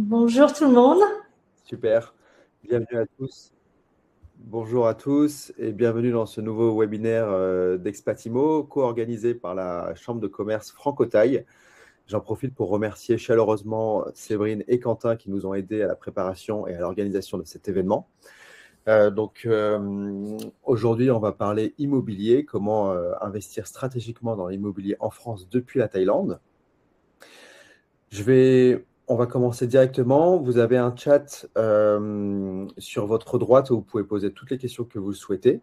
Bonjour tout le monde. Super. Bienvenue à tous. Bonjour à tous et bienvenue dans ce nouveau webinaire d'Expatimo, co-organisé par la Chambre de commerce Francotaille. J'en profite pour remercier chaleureusement Séverine et Quentin qui nous ont aidés à la préparation et à l'organisation de cet événement. Aujourd'hui, on va parler immobilier, comment investir stratégiquement dans l'immobilier en France depuis la Thaïlande. On va commencer directement. Vous avez un chat sur votre droite où vous pouvez poser toutes les questions que vous souhaitez.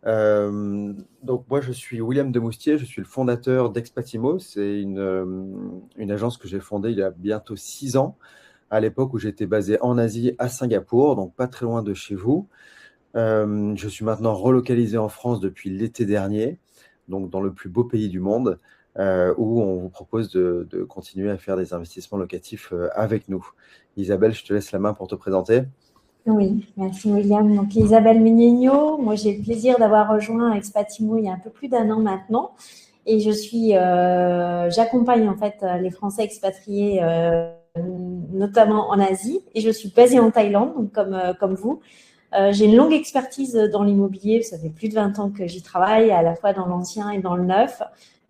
Donc moi, je suis William Demoustier, je suis le fondateur d'Expatimo. C'est une agence que j'ai fondée il y a bientôt 6 ans, à l'époque où j'étais basé en Asie, à Singapour, donc pas très loin de chez vous. Je suis maintenant relocalisé en France depuis l'été dernier, donc dans le plus beau pays du monde, où on vous propose de continuer à faire des investissements locatifs avec nous. Isabelle, je te laisse la main pour te présenter. Oui, merci William. Donc Isabelle Mignegno, moi j'ai le plaisir d'avoir rejoint Expatimo il y a un peu plus d'1 an maintenant et j'accompagne en fait les Français expatriés notamment en Asie et je suis basée en Thaïlande, donc comme vous. J'ai une longue expertise dans l'immobilier, ça fait plus de 20 ans que j'y travaille, à la fois dans l'ancien et dans le neuf.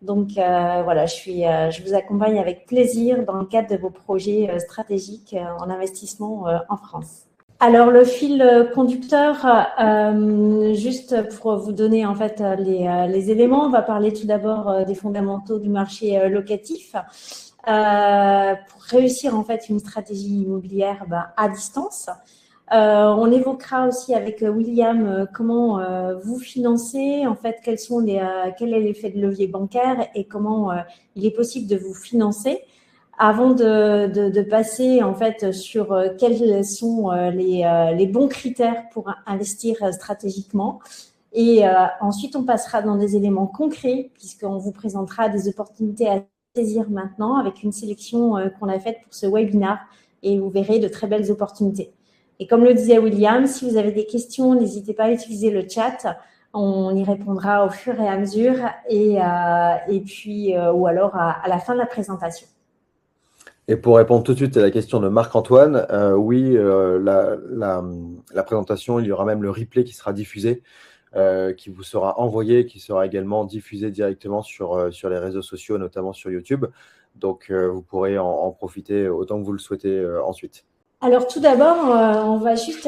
Donc voilà, je vous accompagne avec plaisir dans le cadre de vos projets stratégiques en investissement en France. Alors le fil conducteur, juste pour vous donner en fait les éléments, on va parler tout d'abord des fondamentaux du marché locatif. Pour réussir en fait une stratégie immobilière à distance. On évoquera aussi avec William comment vous financez, en fait, quel est l'effet de levier bancaire et comment il est possible de vous financer avant de passer en fait sur quels sont les bons critères pour investir stratégiquement. Et ensuite, on passera dans des éléments concrets puisqu'on vous présentera des opportunités à saisir maintenant avec une sélection qu'on a faite pour ce webinaire et vous verrez de très belles opportunités. Et comme le disait William, si vous avez des questions, n'hésitez pas à utiliser le chat. On y répondra au fur et à mesure et puis ou alors à la fin de la présentation. Et pour répondre tout de suite à la question de Marc-Antoine, oui, la présentation, il y aura même le replay qui sera diffusé, qui vous sera envoyé, qui sera également diffusé directement sur les réseaux sociaux, notamment sur YouTube. Donc, vous pourrez en profiter autant que vous le souhaitez ensuite. Alors tout d'abord, on va juste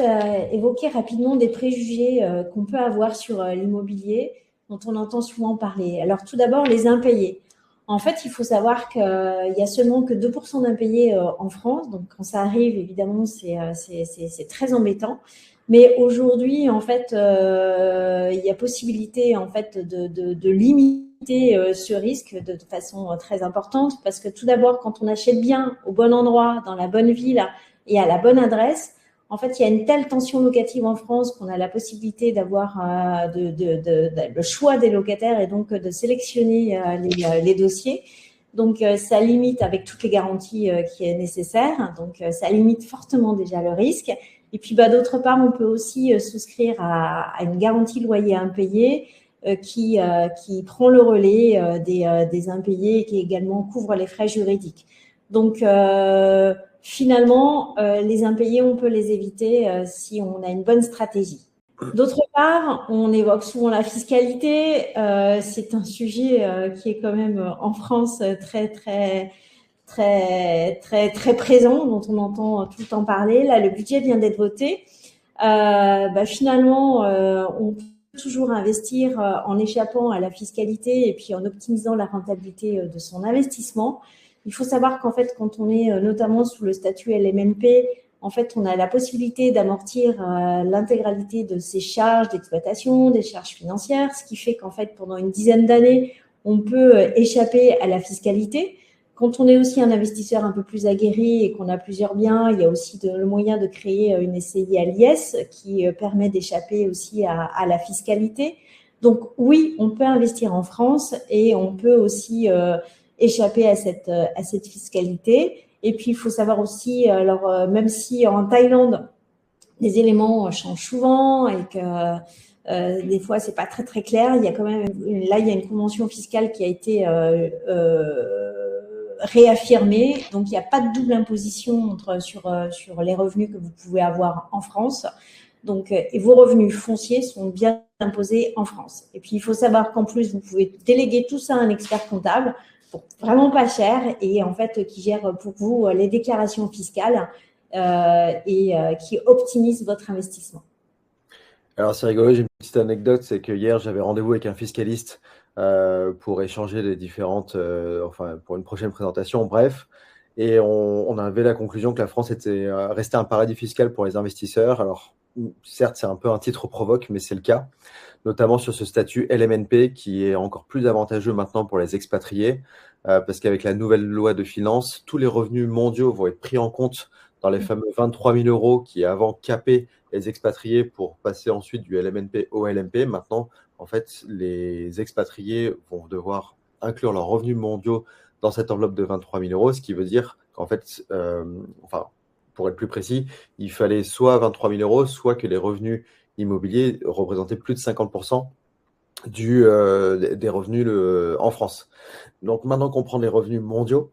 évoquer rapidement des préjugés qu'on peut avoir sur l'immobilier dont on entend souvent parler. Alors tout d'abord, les impayés. En fait, il faut savoir qu'il y a seulement que 2% d'impayés en France. Donc quand ça arrive, évidemment, c'est très embêtant. Mais aujourd'hui, en fait, il y a possibilité en fait de limiter ce risque de façon très importante parce que tout d'abord, quand on achète bien au bon endroit, dans la bonne ville, et à la bonne adresse, en fait, il y a une telle tension locative en France qu'on a la possibilité d'avoir le choix des locataires et donc de sélectionner les dossiers. Donc, ça limite avec toutes les garanties qui est nécessaire. Donc, ça limite fortement déjà le risque. Et puis, d'autre part, on peut aussi souscrire à une garantie loyer impayé qui prend le relais des impayés et qui également couvre les frais juridiques. Donc, finalement, les impayés, on peut les éviter si on a une bonne stratégie. D'autre part, on évoque souvent la fiscalité. C'est un sujet qui est quand même en France très, très, très, très, très présent, dont on entend tout le temps parler. Là, le budget vient d'être voté. Finalement, on peut toujours investir en échappant à la fiscalité et puis en optimisant la rentabilité de son investissement. Il faut savoir qu'en fait, quand on est notamment sous le statut LMNP, en fait, on a la possibilité d'amortir l'intégralité de ses charges d'exploitation, des charges financières, ce qui fait qu'en fait, pendant une dizaine d'années, on peut échapper à la fiscalité. Quand on est aussi un investisseur un peu plus aguerri et qu'on a plusieurs biens, il y a aussi le moyen de créer une SCI à l'IS qui permet d'échapper aussi à la fiscalité. Donc oui, on peut investir en France et on peut aussi échapper à cette fiscalité. Et puis, il faut savoir aussi, alors même si en Thaïlande, les éléments changent souvent et que des fois, c'est pas très, très clair, il y a quand même, là, il y a une convention fiscale qui a été réaffirmé. Donc, il n'y a pas de double imposition sur les revenus que vous pouvez avoir en France. Donc, et vos revenus fonciers sont bien imposés en France. Et puis, il faut savoir qu'en plus, vous pouvez déléguer tout ça à un expert comptable pour vraiment pas cher et en fait, qui gère pour vous les déclarations fiscales et qui optimise votre investissement. Alors c'est rigolo, j'ai une petite anecdote, c'est que hier j'avais rendez-vous avec un fiscaliste pour échanger les différentes, enfin pour une prochaine présentation, bref, et on avait la conclusion que la France était restait un paradis fiscal pour les investisseurs. Alors certes c'est un peu un titre provoque, mais c'est le cas, notamment sur ce statut LMNP qui est encore plus avantageux maintenant pour les expatriés, parce qu'avec la nouvelle loi de finances, tous les revenus mondiaux vont être pris en compte dans les fameux 23 000 euros qui avant capaient les expatriés pour passer ensuite du LMNP au LMP. Maintenant, en fait, les expatriés vont devoir inclure leurs revenus mondiaux dans cette enveloppe de 23 000 euros, ce qui veut dire qu'en fait, enfin, pour être plus précis, il fallait soit 23 000 euros, soit que les revenus immobiliers représentaient plus de 50% des revenus en France. Donc maintenant qu'on prend les revenus mondiaux,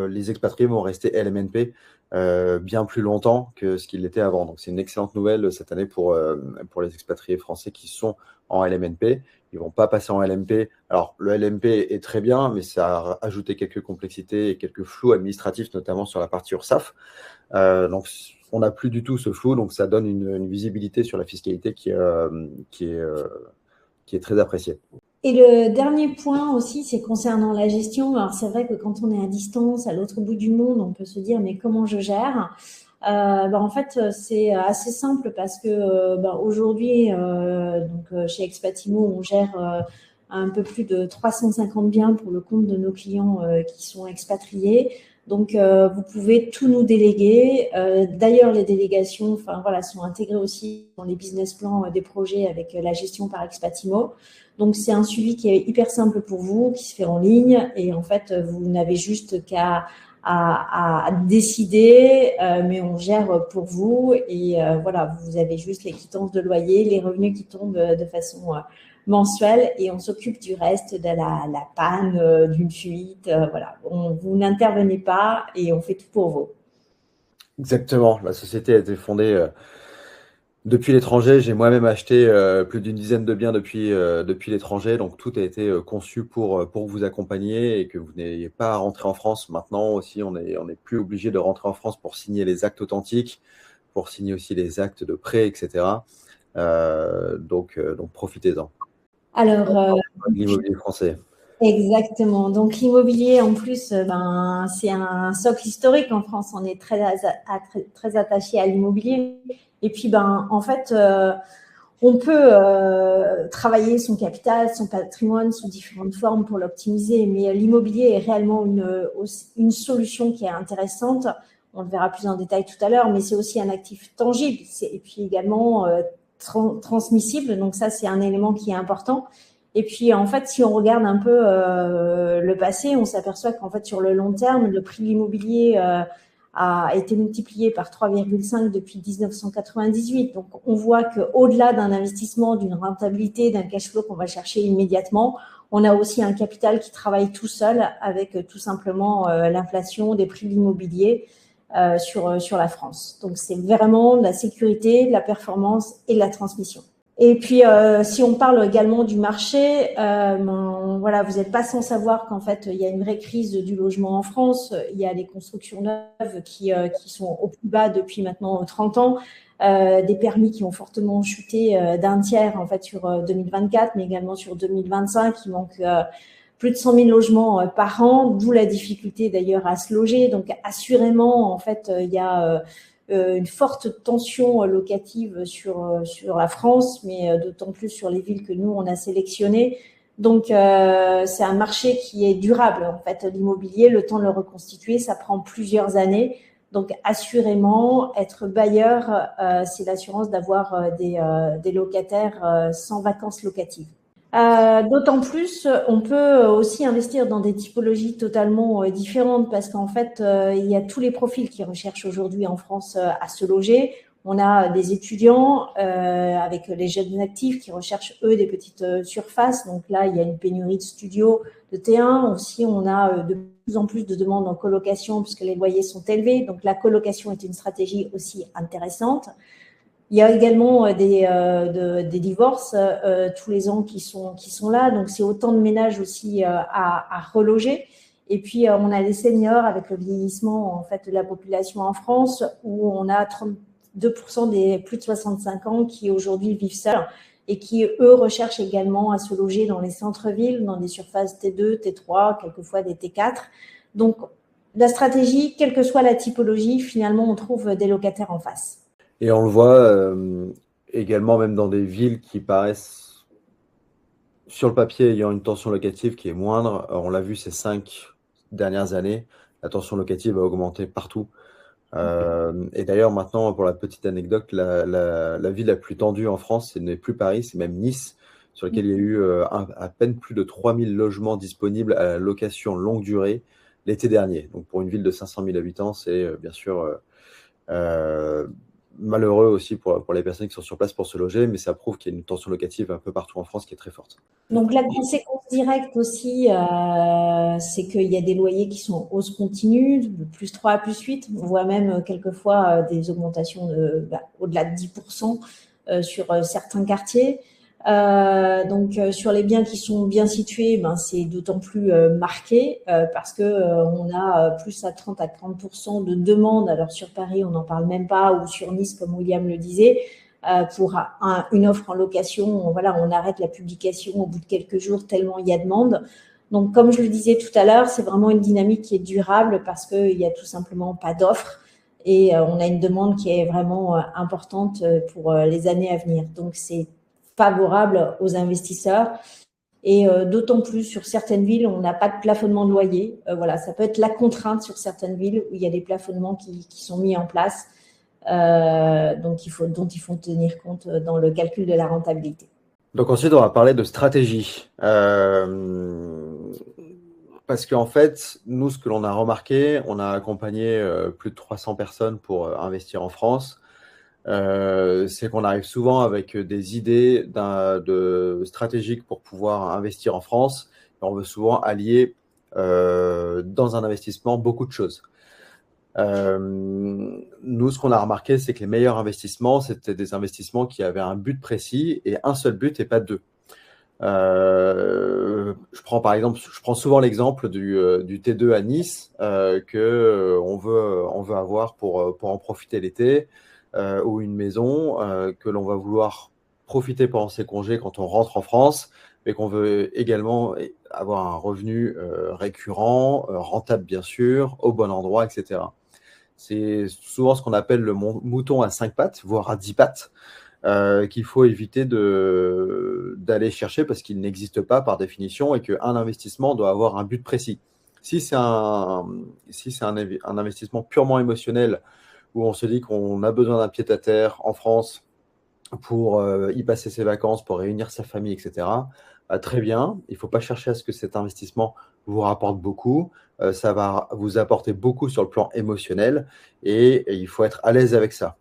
les expatriés vont rester LMNP bien plus longtemps que ce qu'ils l'étaient avant. Donc c'est une excellente nouvelle cette année pour les expatriés français qui sont en LMNP. Ils vont pas passer en LMP. Alors le LMP est très bien, mais ça a ajouté quelques complexités et quelques flous administratifs, notamment sur la partie URSSAF. Donc on n'a plus du tout ce flou, donc ça donne une visibilité sur la fiscalité qui est très appréciée. Et le dernier point aussi, c'est concernant la gestion. Alors c'est vrai que quand on est à distance, à l'autre bout du monde, on peut se dire mais comment je gère? En fait, c'est assez simple parce que aujourd'hui, chez Expatimo, on gère un peu plus de 350 biens pour le compte de nos clients qui sont expatriés. Donc, vous pouvez tout nous déléguer. D'ailleurs, les délégations, sont intégrées aussi dans les business plans des projets avec la gestion par Expatimo. Donc, c'est un suivi qui est hyper simple pour vous, qui se fait en ligne. Et en fait, vous n'avez juste qu'à décider, mais on gère pour vous. Et vous avez juste les quittances de loyer, les revenus qui tombent de façon mensuelle et on s'occupe du reste de la panne, d'une fuite. Vous n'intervenez pas et on fait tout pour vous. Exactement. La société a été fondée depuis l'étranger. J'ai moi-même acheté plus d'une dizaine de biens depuis l'étranger. Donc, tout a été conçu pour vous accompagner et que vous n'ayez pas à rentrer en France. Maintenant aussi, on n'est plus obligé de rentrer en France pour signer les actes authentiques, pour signer aussi les actes de prêt, etc. Donc profitez-en. Alors, l'immobilier français. Exactement. Donc l'immobilier, en plus, c'est un socle historique en France. On est très attaché à l'immobilier. Et puis, en fait, on peut travailler son capital, son patrimoine sous différentes formes pour l'optimiser. Mais l'immobilier est réellement une solution qui est intéressante. On le verra plus en détail tout à l'heure, mais c'est aussi un actif tangible. Et puis également transmissible. Donc ça, c'est un élément qui est important. Et puis, en fait, si on regarde un peu le passé, on s'aperçoit qu'en fait, sur le long terme, le prix de l'immobilier a été multiplié par 3,5 depuis 1998. Donc, on voit qu'au-delà d'un investissement, d'une rentabilité, d'un cash flow qu'on va chercher immédiatement, on a aussi un capital qui travaille tout seul avec tout simplement l'inflation des prix de l'immobilier sur la France. Donc, c'est vraiment de la sécurité, de la performance et de la transmission. Et puis, si on parle également du marché, vous n'êtes pas sans savoir qu'en fait, il y a une vraie crise du logement en France. Il y a des constructions neuves qui sont au plus bas depuis maintenant 30 ans, des permis qui ont fortement chuté d'un tiers en fait sur 2024, mais également sur 2025. Il manque plus de 100 000 logements par an, d'où la difficulté d'ailleurs à se loger. Donc, assurément, en fait, il y a une forte tension locative sur la France, mais d'autant plus sur les villes que nous, on a sélectionnées. Donc, c'est un marché qui est durable. En fait, l'immobilier, le temps de le reconstituer, ça prend plusieurs années. Donc, assurément, être bailleur, c'est l'assurance d'avoir des locataires sans vacances locatives. D'autant plus, on peut aussi investir dans des typologies totalement différentes parce qu'en fait, il y a tous les profils qui recherchent aujourd'hui en France à se loger. On a des étudiants avec les jeunes actifs qui recherchent, eux, des petites surfaces. Donc là, il y a une pénurie de studios, de T1. Aussi, on a de plus en plus de demandes en colocation puisque les loyers sont élevés. Donc la colocation est une stratégie aussi intéressante. Il y a également des divorces tous les ans qui sont là. Donc, c'est autant de ménages aussi à reloger. Et puis, on a les seniors avec le vieillissement en fait, de la population en France où on a 32% des plus de 65 ans qui aujourd'hui vivent seuls et qui, eux, recherchent également à se loger dans les centres-villes, dans des surfaces T2, T3, quelquefois des T4. Donc, la stratégie, quelle que soit la typologie, finalement, on trouve des locataires en face. Et on le voit également même dans des villes qui paraissent, sur le papier, ayant une tension locative qui est moindre. On l'a vu ces 5 dernières années, la tension locative a augmenté partout. Et d'ailleurs, maintenant, pour la petite anecdote, la ville la plus tendue en France, ce n'est plus Paris, c'est même Nice, sur lequel il y a eu à peine plus de 3000 logements disponibles à la location longue durée l'été dernier. Donc pour une ville de 500 000 habitants, c'est bien sûr malheureux aussi pour les personnes qui sont sur place pour se loger, mais ça prouve qu'il y a une tension locative un peu partout en France qui est très forte. Donc la conséquence directe aussi, c'est qu'il y a des loyers qui sont en hausse continue, de plus 3 à plus 8. On voit même quelquefois des augmentations au-delà de 10% sur certains quartiers. Donc sur les biens qui sont bien situés, c'est d'autant plus marqué parce que on a plus à 30 à 40% de demandes. Alors sur Paris, on n'en parle même pas, ou sur Nice, comme William le disait, pour une offre en location. Voilà, on arrête la publication au bout de quelques jours tellement il y a demande. Donc comme je le disais tout à l'heure, c'est vraiment une dynamique qui est durable parce qu'il n'y a tout simplement pas d'offre. Et on a une demande qui est vraiment importante pour les années à venir. Donc c'est favorable aux investisseurs et d'autant plus sur certaines villes où on n'a pas de plafonnement de loyer. Voilà, ça peut être la contrainte sur certaines villes où il y a des plafonnements qui sont mis en place, dont il faut tenir compte dans le calcul de la rentabilité. Donc ensuite, on va parler de stratégie. Parce qu'en fait, nous, ce que l'on a remarqué, on a accompagné plus de 300 personnes pour investir en France. C'est qu'on arrive souvent avec des idées stratégiques pour pouvoir investir en France. Et on veut souvent allier dans un investissement beaucoup de choses. Nous, ce qu'on a remarqué, c'est que les meilleurs investissements, c'était des investissements qui avaient un but précis et un seul but et pas deux. Je prends souvent l'exemple du T2 à Nice que on veut avoir pour en profiter l'été. Ou une maison que l'on va vouloir profiter pendant ses congés quand on rentre en France, mais qu'on veut également avoir un revenu récurrent, rentable bien sûr, au bon endroit, etc. C'est souvent ce qu'on appelle le mouton à 5 pattes, voire à 10 pattes, qu'il faut éviter d'aller chercher parce qu'il n'existe pas par définition et qu'un investissement doit avoir un but précis. Si c'est un investissement purement émotionnel, où on se dit qu'on a besoin d'un pied-à-terre en France pour y passer ses vacances, pour réunir sa famille, etc. Très bien, il ne faut pas chercher à ce que cet investissement vous rapporte beaucoup. Ça va vous apporter beaucoup sur le plan émotionnel et il faut être à l'aise avec ça.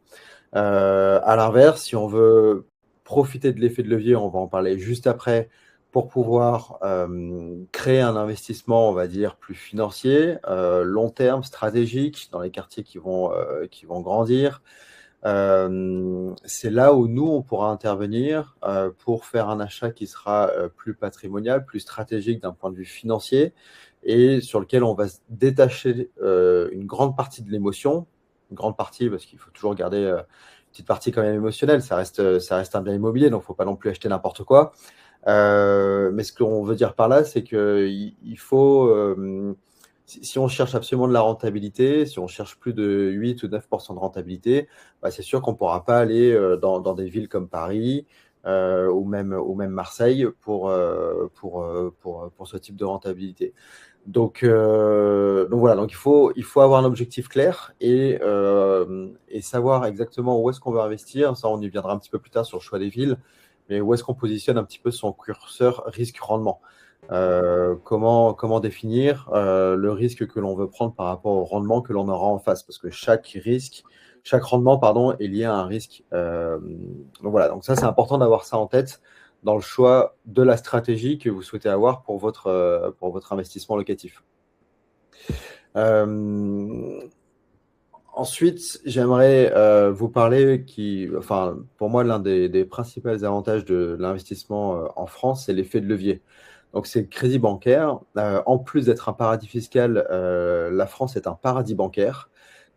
À l'inverse, si on veut profiter de l'effet de levier, on va en parler juste après, pour pouvoir créer un investissement, on va dire, plus financier, long terme, stratégique, dans les quartiers qui vont grandir. C'est là où nous, on pourra intervenir pour faire un achat qui sera plus patrimonial, plus stratégique d'un point de vue financier et sur lequel on va se détacher une grande partie de l'émotion, une grande partie parce qu'il faut toujours garder une petite partie quand même émotionnelle, ça reste un bien immobilier, donc il ne faut pas non plus acheter n'importe quoi. Mais ce qu'on veut dire par là, c'est qu'il faut, si on cherche absolument de la rentabilité, si on cherche plus de 8 ou 9% de rentabilité, c'est sûr qu'on ne pourra pas aller dans des villes comme Paris ou même Marseille pour ce type de rentabilité. Donc voilà, donc il faut avoir un objectif clair et savoir exactement où est-ce qu'on veut investir. Ça, on y viendra un petit peu plus tard sur le choix des villes, mais où est-ce qu'on positionne un petit peu son curseur risque-rendement. Comment définir le risque que l'on veut prendre par rapport au rendement que l'on aura en face, parce que chaque risque chaque rendement, pardon, est lié à un risque. Donc voilà, donc ça c'est important d'avoir ça en tête dans le choix de la stratégie que vous souhaitez avoir pour votre investissement locatif. Ensuite, j'aimerais vous parler pour moi, l'un des principaux avantages de l'investissement en France, c'est l'effet de levier. Donc, c'est le crédit bancaire. En plus d'être un paradis fiscal, la France est un paradis bancaire.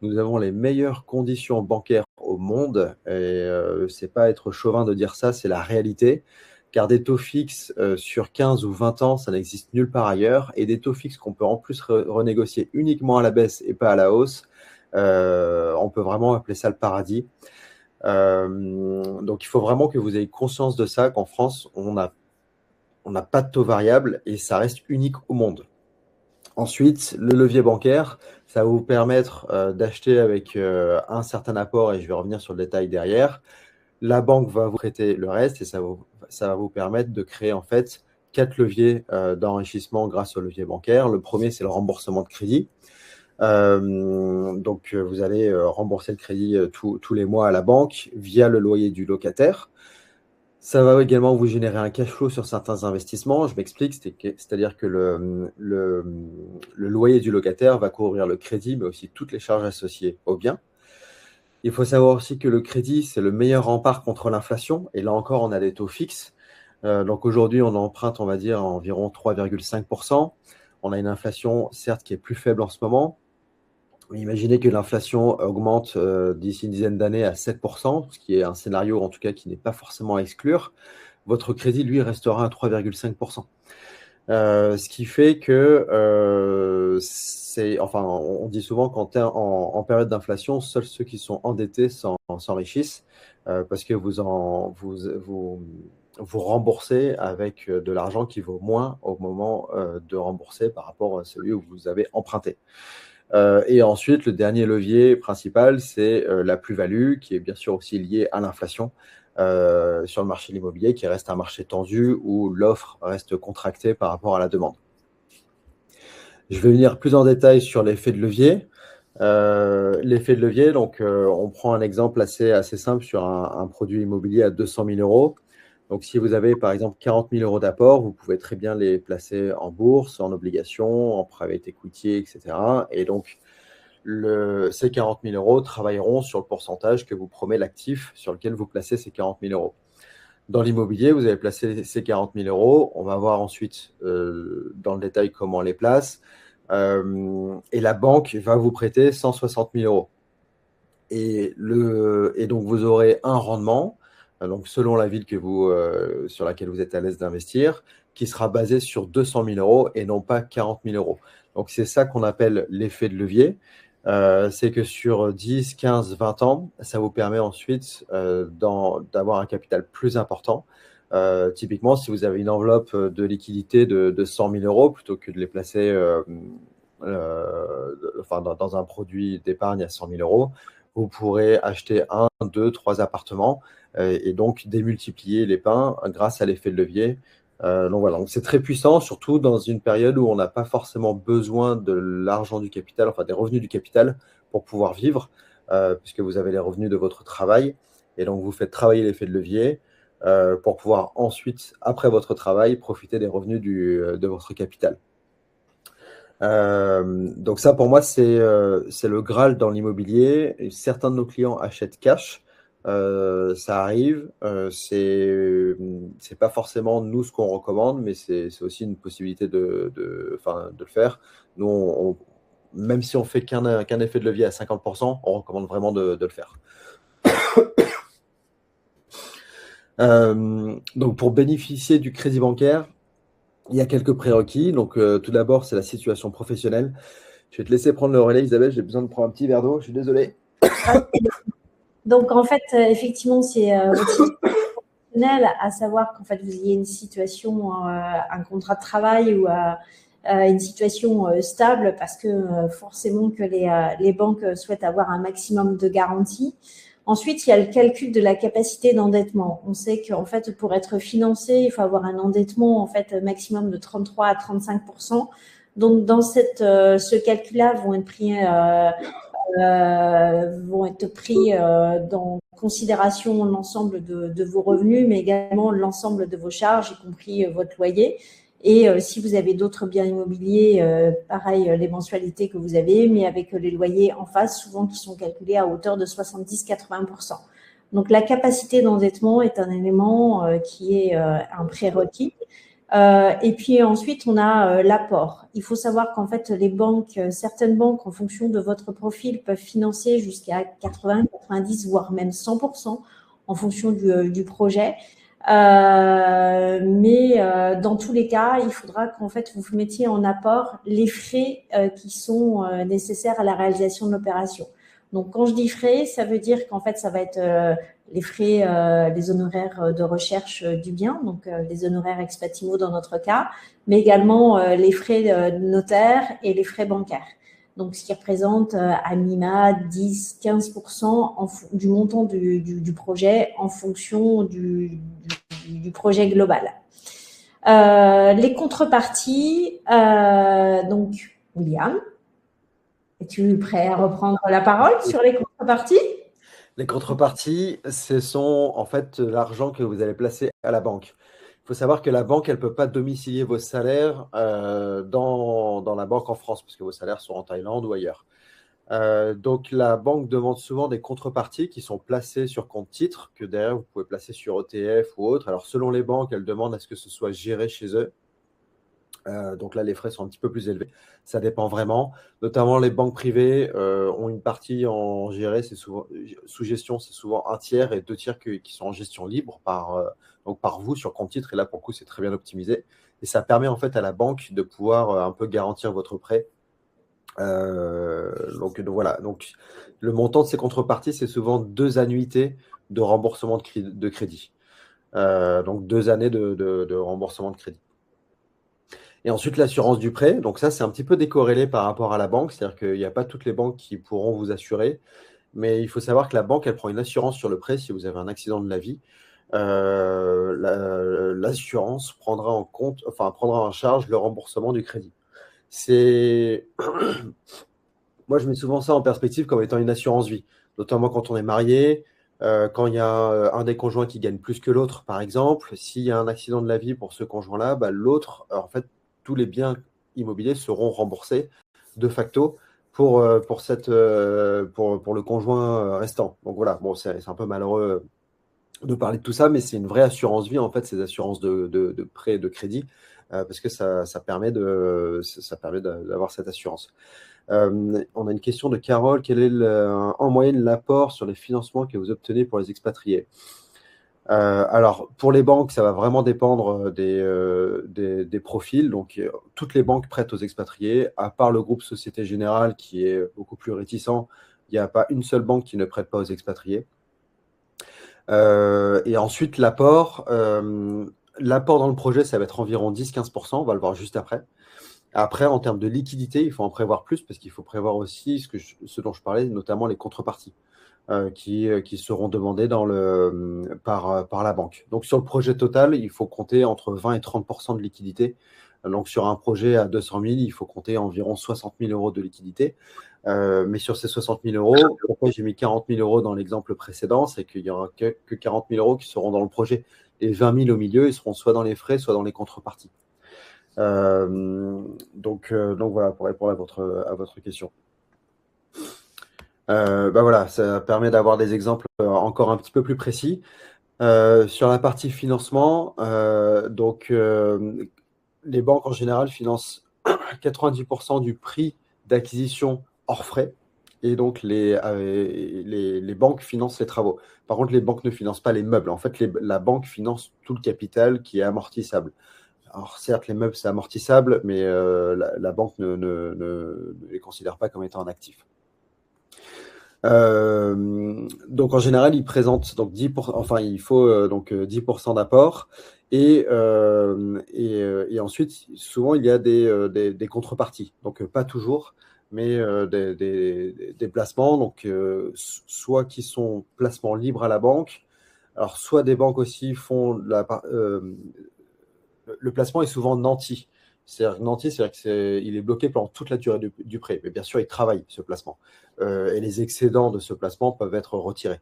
Nous avons les meilleures conditions bancaires au monde. Et c'est pas être chauvin de dire ça, c'est la réalité. Car des taux fixes sur 15 ou 20 ans, ça n'existe nulle part ailleurs. Et des taux fixes qu'on peut en plus renégocier uniquement à la baisse et pas à la hausse. On peut vraiment appeler ça le paradis. Donc, il faut vraiment que vous ayez conscience de ça, qu'en France, on n'a pas de taux variable et ça reste unique au monde. Ensuite, le levier bancaire, ça va vous permettre d'acheter avec un certain apport, et je vais revenir sur le détail derrière. La banque va vous prêter le reste et ça va vous permettre de créer en fait 4 leviers d'enrichissement grâce au levier bancaire. Le premier, c'est le remboursement de crédit. Donc, vous allez rembourser le crédit tous les mois à la banque via le loyer du locataire. Ça va également vous générer un cash flow sur certains investissements. Je m'explique, c'est-à-dire que le loyer du locataire va couvrir le crédit, mais aussi toutes les charges associées au bien. Il faut savoir aussi que le crédit, c'est le meilleur rempart contre l'inflation. Et là encore, on a des taux fixes. Donc aujourd'hui, on emprunte, on va dire, à environ 3,5%. On a une inflation, certes, qui est plus faible en ce moment. Imaginez que l'inflation augmente d'ici une dizaine d'années à 7%, ce qui est un scénario en tout cas qui n'est pas forcément à exclure. Votre crédit, lui, restera à 3,5%. Ce qui fait que on dit souvent qu'en période d'inflation, seuls ceux qui sont endettés s'enrichissent parce que vous remboursez avec de l'argent qui vaut moins au moment de rembourser par rapport à celui où vous avez emprunté. Et ensuite, le dernier levier principal, c'est la plus-value, qui est bien sûr aussi liée à l'inflation sur le marché de l'immobilier, qui reste un marché tendu où l'offre reste contractée par rapport à la demande. Je vais venir plus en détail sur l'effet de levier. L'effet de levier, donc on prend un exemple assez simple sur un produit immobilier à 200 000 euros. Donc, si vous avez par exemple 40 000 euros d'apport, vous pouvez très bien les placer en bourse, en obligations, en private equity, etc. Et donc, ces 40 000 euros travailleront sur le pourcentage que vous promet l'actif sur lequel vous placez ces 40 000 euros. Dans l'immobilier, vous avez placé ces 40 000 euros. On va voir ensuite dans le détail comment on les place. Et la banque va vous prêter 160 000 euros. Et donc, vous aurez un rendement, donc selon la ville sur laquelle vous êtes à l'aise d'investir, qui sera basé sur 200 000 euros et non pas 40 000 euros. Donc, c'est ça qu'on appelle l'effet de levier. C'est que sur 10, 15, 20 ans, ça vous permet ensuite d'avoir un capital plus important. Typiquement, si vous avez une enveloppe de liquidité de 100 000 euros, plutôt que de les placer dans un produit d'épargne à 100 000 euros, vous pourrez acheter 1, 2, 3 appartements et donc démultiplier les pains grâce à l'effet de levier. Donc voilà, donc c'est très puissant, surtout dans une période où on n'a pas forcément besoin de l'argent du capital, enfin des revenus du capital pour pouvoir vivre, puisque vous avez les revenus de votre travail. Et donc vous faites travailler l'effet de levier pour pouvoir ensuite, après votre travail, profiter des revenus de votre capital. Donc ça, pour moi, c'est le Graal dans l'immobilier. Certains de nos clients achètent cash. Ça arrive. C'est pas forcément nous ce qu'on recommande, mais c'est aussi une possibilité de le faire. Nous, même si on fait qu'un effet de levier à 50%, on recommande vraiment de le faire. Donc, pour bénéficier du crédit bancaire, il y a quelques prérequis. Donc, tout d'abord, c'est la situation professionnelle. Je vais te laisser prendre le relais, Isabelle. J'ai besoin de prendre un petit verre d'eau. Je suis désolé. Donc, en fait, effectivement, c'est votre situation professionnelle, à savoir qu'en fait, vous ayez une situation, un contrat de travail ou une situation stable, parce que forcément que les banques souhaitent avoir un maximum de garanties. Ensuite, il y a le calcul de la capacité d'endettement. On sait qu'en fait, pour être financé, il faut avoir un endettement en fait maximum de 33 à 35%. Donc, dans ce calcul-là vont être être pris dans considération l'ensemble de vos revenus, mais également l'ensemble de vos charges, y compris votre loyer. Et si vous avez d'autres biens immobiliers, pareil, les mensualités que vous avez, mais avec les loyers en face, souvent qui sont calculés à hauteur de 70-80%. Donc, la capacité d'endettement est un élément qui est un prérequis. Et puis ensuite, on a l'apport. Il faut savoir qu'en fait, les banques, certaines banques, en fonction de votre profil, peuvent financer jusqu'à 80, 90, voire même 100% en fonction du projet. Mais dans tous les cas, il faudra qu'en fait vous mettiez en apport les frais qui sont nécessaires à la réalisation de l'opération. Donc, quand je dis frais, ça veut dire qu'en fait, ça va être les frais, les honoraires de recherche du bien, donc les honoraires ex-patimo dans notre cas, mais également les frais de notaire et les frais bancaires. Donc, ce qui représente à minima 10-15% du montant du projet en fonction du projet global. Les contreparties, donc William, es-tu prêt à reprendre la parole sur les contreparties? Les contreparties, ce sont en fait l'argent que vous allez placer à la banque. Il faut savoir que la banque, elle ne peut pas domicilier vos salaires dans la banque en France, parce que vos salaires sont en Thaïlande ou ailleurs. Donc, la banque demande souvent des contreparties qui sont placées sur compte titre, que derrière, vous pouvez placer sur ETF ou autre. Alors, selon les banques, elles demandent à ce que ce soit géré chez eux. Donc là, les frais sont un petit peu plus élevés. Ça dépend vraiment. Notamment, les banques privées ont une partie en gérée, c'est souvent sous gestion, c'est souvent un tiers et deux tiers qui sont en gestion libre donc par vous sur compte titre. Et là, pour le coup, c'est très bien optimisé. Et ça permet en fait à la banque de pouvoir un peu garantir votre prêt. Donc voilà. Donc le montant de ces contreparties, c'est souvent 2 annuités de remboursement de crédit. Donc 2 années de remboursement de crédit. Et ensuite, l'assurance du prêt. Donc ça, c'est un petit peu décorrélé par rapport à la banque. C'est-à-dire qu'il n'y a pas toutes les banques qui pourront vous assurer. Mais il faut savoir que la banque, elle prend une assurance sur le prêt si vous avez un accident de la vie. L'assurance prendra en charge le remboursement du crédit. Moi, je mets souvent ça en perspective comme étant une assurance vie, notamment quand on est marié, quand il y a un des conjoints qui gagne plus que l'autre, par exemple. S'il y a un accident de la vie pour ce conjoint-là, l'autre, en fait, tous les biens immobiliers seront remboursés de facto pour le conjoint restant. Donc voilà, bon, c'est un peu malheureux de parler de tout ça, mais c'est une vraie assurance vie, en fait, ces assurances de prêt et de crédit, parce que ça permet d'avoir cette assurance. On a une question de Carole. Quel est en moyenne l'apport sur les financements que vous obtenez pour les expatriés? Alors, pour les banques, ça va vraiment dépendre des profils. Donc, toutes les banques prêtent aux expatriés, à part le groupe Société Générale qui est beaucoup plus réticent. Il n'y a pas une seule banque qui ne prête pas aux expatriés. Et ensuite, l'apport dans le projet, ça va être environ 10-15%. On va le voir juste après. Après, en termes de liquidité, il faut en prévoir plus parce qu'il faut prévoir aussi ce dont je parlais, notamment les contreparties qui seront demandées par la banque. Donc, sur le projet total, il faut compter entre 20 et 30% de liquidité. Donc, sur un projet à 200 000, il faut compter environ 60 000 euros de liquidité. Mais sur ces 60 000 euros, pourquoi j'ai mis 40 000 euros dans l'exemple précédent, c'est qu'il n'y aura que 40 000 euros qui seront dans le projet. Les 20 000 au milieu, ils seront soit dans les frais, soit dans les contreparties. Donc voilà, pour répondre à votre question. Voilà, ça permet d'avoir des exemples encore un petit peu plus précis. Sur la partie financement, les banques en général financent 90% du prix d'acquisition hors frais. Et donc, les banques financent les travaux. Par contre, les banques ne financent pas les meubles. En fait, la banque finance tout le capital qui est amortissable. Alors, certes, les meubles, c'est amortissable, mais la banque ne les considère pas comme étant un actif. Donc, en général, ils présentent donc 10%, enfin, il faut 10% d'apport. Et ensuite, souvent, il y a des contreparties. Donc, pas toujours, mais des placements, donc soit qui sont placements libres à la banque. Alors, soit des banques aussi font le placement est souvent nanti. C'est-à-dire qu'il est bloqué pendant toute la durée du prêt. Mais bien sûr, il travaille, ce placement. et les excédents de ce placement peuvent être retirés.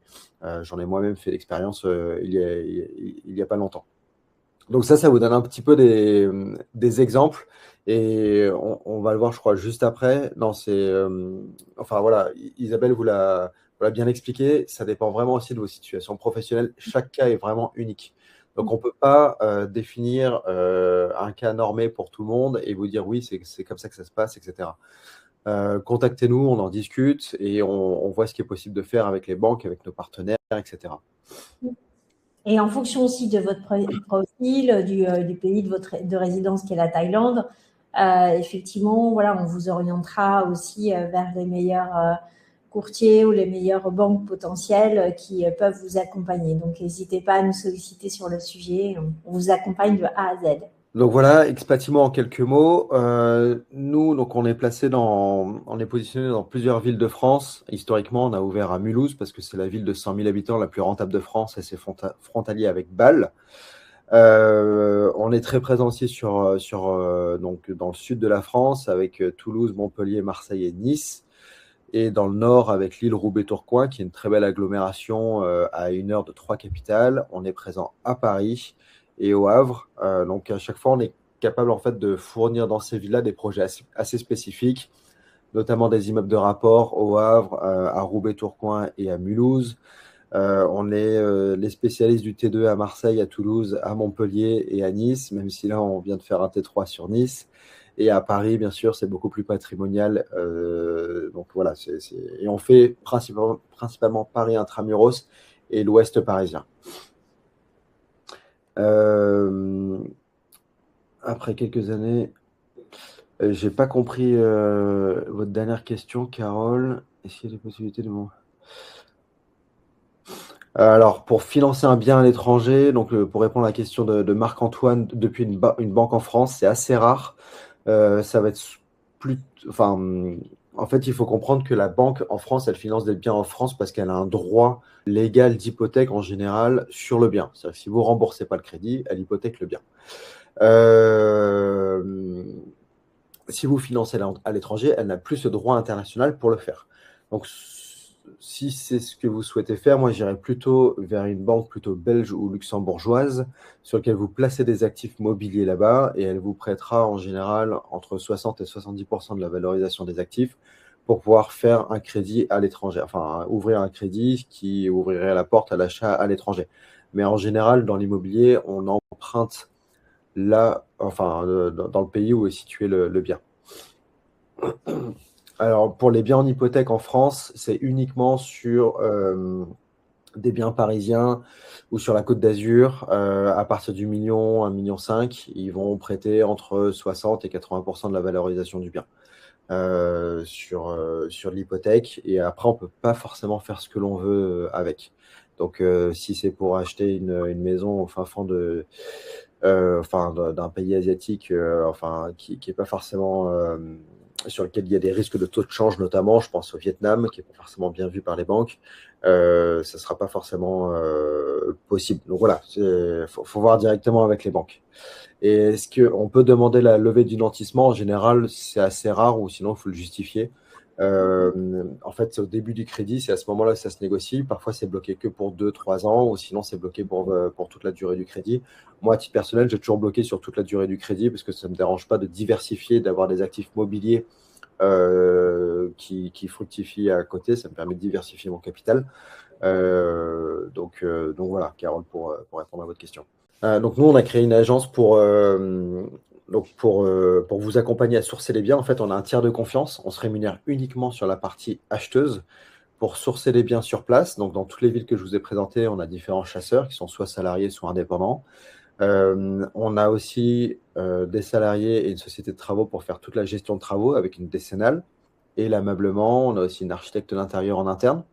J'en ai moi-même fait l'expérience il y a pas longtemps. Donc ça vous donne un petit peu des exemples et on va le voir, je crois, juste après. Non, enfin voilà, Isabelle vous l'a bien expliqué. Ça dépend vraiment aussi de vos situations professionnelles. Chaque cas est vraiment unique. Donc on ne peut pas définir un cas normé pour tout le monde et vous dire oui, c'est comme ça que ça se passe, etc. Contactez-nous, on en discute et on voit ce qui est possible de faire avec les banques, avec nos partenaires, etc. Et en fonction aussi de votre profil, du pays de résidence qui est la Thaïlande, effectivement, voilà, on vous orientera aussi vers les meilleurs courtiers ou les meilleures banques potentielles qui peuvent vous accompagner. Donc, n'hésitez pas à nous solliciter sur le sujet. On vous accompagne de A à Z. Donc voilà, Expatimo en quelques mots. Nous, donc on est on est positionné dans plusieurs villes de France. Historiquement, on a ouvert à Mulhouse parce que c'est la ville de 100 000 habitants la plus rentable de France et c'est frontalier avec Bâle. On est très présent aussi donc dans le sud de la France avec Toulouse, Montpellier, Marseille et Nice. Et dans le nord avec l'île Roubaix-Tourcoing, qui est une très belle agglomération à 1 heure de 3 capitales. On est présent à Paris et au Havre. Donc à chaque fois, on est capable en fait de fournir dans ces villes-là des projets assez spécifiques, notamment des immeubles de rapport au Havre, à Roubaix-Tourcoing et à Mulhouse. On est les spécialistes du T2 à Marseille, à Toulouse, à Montpellier et à Nice, même si là, on vient de faire un T3 sur Nice. Et à Paris, bien sûr, c'est beaucoup plus patrimonial. Donc voilà, et on fait principalement Paris intramuros et l'Ouest parisien. Après quelques années, j'ai pas compris votre dernière question, Carole. Est-ce qu'il y a des possibilités de moi? Alors, pour financer un bien à l'étranger, donc pour répondre à la question de Marc-Antoine, depuis une banque en France, c'est assez rare. Ça va être enfin, en fait, il faut comprendre que la banque en France, elle finance des biens en France parce qu'elle a un droit légal d'hypothèque en général sur le bien. C'est-à-dire que si vous ne remboursez pas le crédit, elle hypothèque le bien. Si vous financez à l'étranger, elle n'a plus ce droit international pour le faire. Donc, si c'est ce que vous souhaitez faire, moi, j'irais plutôt vers une banque plutôt belge ou luxembourgeoise sur laquelle vous placez des actifs mobiliers là-bas et elle vous prêtera en général entre 60 et 70% de la valorisation des actifs pour pouvoir faire un crédit à l'étranger, enfin, ouvrir un crédit qui ouvrirait la porte à l'achat à l'étranger. Mais en général, dans l'immobilier, on emprunte là, enfin, dans le pays où est situé le bien. Alors, pour les biens en hypothèque en France, c'est uniquement sur des biens parisiens ou sur la Côte d'Azur. À partir du million, 1,5 million, ils vont prêter entre 60 et 80% de la valorisation du bien sur l'hypothèque. Et après, on ne peut pas forcément faire ce que l'on veut avec. Donc, si c'est pour acheter une maison au fin fond d'un pays asiatique, qui n'est pas forcément sur lequel il y a des risques de taux de change, notamment, je pense au Vietnam, qui n'est pas forcément bien vu par les banques, ça ne sera pas forcément possible. Donc voilà, faut voir directement avec les banques. Et est-ce qu'on peut demander la levée du nantissement? En général, c'est assez rare, ou sinon, il faut le justifier. En fait, c'est au début du crédit, c'est à ce moment-là que ça se négocie. Parfois, c'est bloqué que pour 2-3 ans, ou sinon, c'est bloqué pour toute la durée du crédit. Moi, à titre personnel, j'ai toujours bloqué sur toute la durée du crédit parce que ça ne me dérange pas de diversifier, d'avoir des actifs mobiliers qui fructifient à côté. Ça me permet de diversifier mon capital. Donc voilà, Carole, pour répondre à votre question. Donc nous, on a créé une agence pour vous accompagner à sourcer les biens. En fait, on a un tiers de confiance. On se rémunère uniquement sur la partie acheteuse pour sourcer les biens sur place. Donc, dans toutes les villes que je vous ai présentées, on a différents chasseurs qui sont soit salariés, soit indépendants. On a aussi des salariés et une société de travaux pour faire toute la gestion de travaux avec une décennale et l'ameublement. On a aussi une architecte de l'intérieur en interne.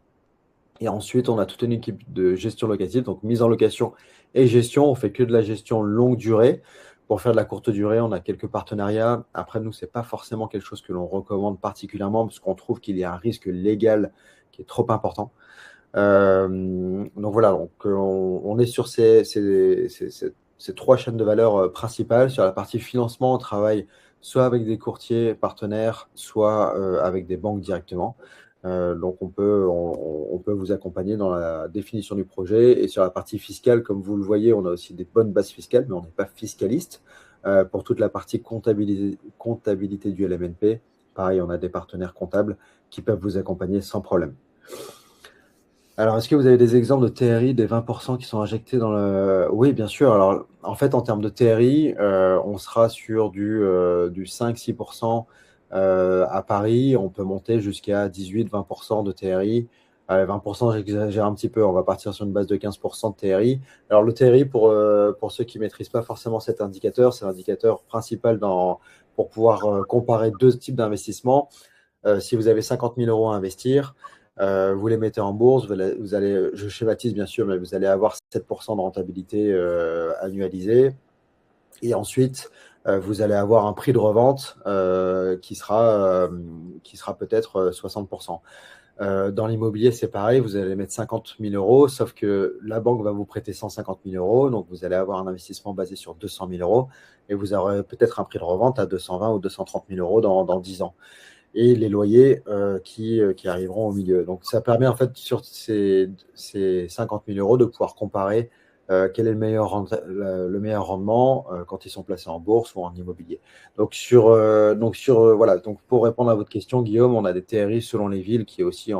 Et ensuite, on a toute une équipe de gestion locative, donc mise en location et gestion. On fait que de la gestion longue durée. Pour faire de la courte durée, on a quelques partenariats. Après, nous, ce n'est pas forcément quelque chose que l'on recommande particulièrement parce qu'on trouve qu'il y a un risque légal qui est trop important. Donc voilà, on est sur ces 3 chaînes de valeur principales. Sur la partie financement, on travaille soit avec des courtiers partenaires, soit avec des banques directement. Donc, on peut vous accompagner dans la définition du projet. Et sur la partie fiscale, comme vous le voyez, on a aussi des bonnes bases fiscales, mais on n'est pas fiscaliste. Pour toute la partie comptabilité du LMNP, pareil, on a des partenaires comptables qui peuvent vous accompagner sans problème. Alors, est-ce que vous avez des exemples de TRI des 20% qui sont injectés dans le… Oui, bien sûr. Alors, en fait, en termes de TRI, on sera sur du 5-6% à Paris. On peut monter jusqu'à 18-20% de TRI. 20%, j'exagère un petit peu. On va partir sur une base de 15% de TRI. Alors, le TRI, pour ceux qui ne maîtrisent pas forcément cet indicateur, c'est l'indicateur principal pour pouvoir comparer deux types d'investissements. Si vous avez 50 000 euros à investir, vous les mettez en bourse, vous allez, je schématise bien sûr, mais vous allez avoir 7% de rentabilité annualisée. Et ensuite, vous allez avoir un prix de revente qui sera peut-être 60%. Dans l'immobilier, c'est pareil, vous allez mettre 50 000 euros, sauf que la banque va vous prêter 150 000 euros, donc vous allez avoir un investissement basé sur 200 000 euros, et vous aurez peut-être un prix de revente à 220 ou 230 000 euros dans 10 ans. Et les loyers qui arriveront au milieu. Donc, ça permet en fait sur ces 50 000 euros de pouvoir comparer quel est le meilleur rendement quand ils sont placés en bourse ou en immobilier. Donc, voilà. Donc, pour répondre à votre question, Guillaume, on a des TRI selon les villes qui est aussi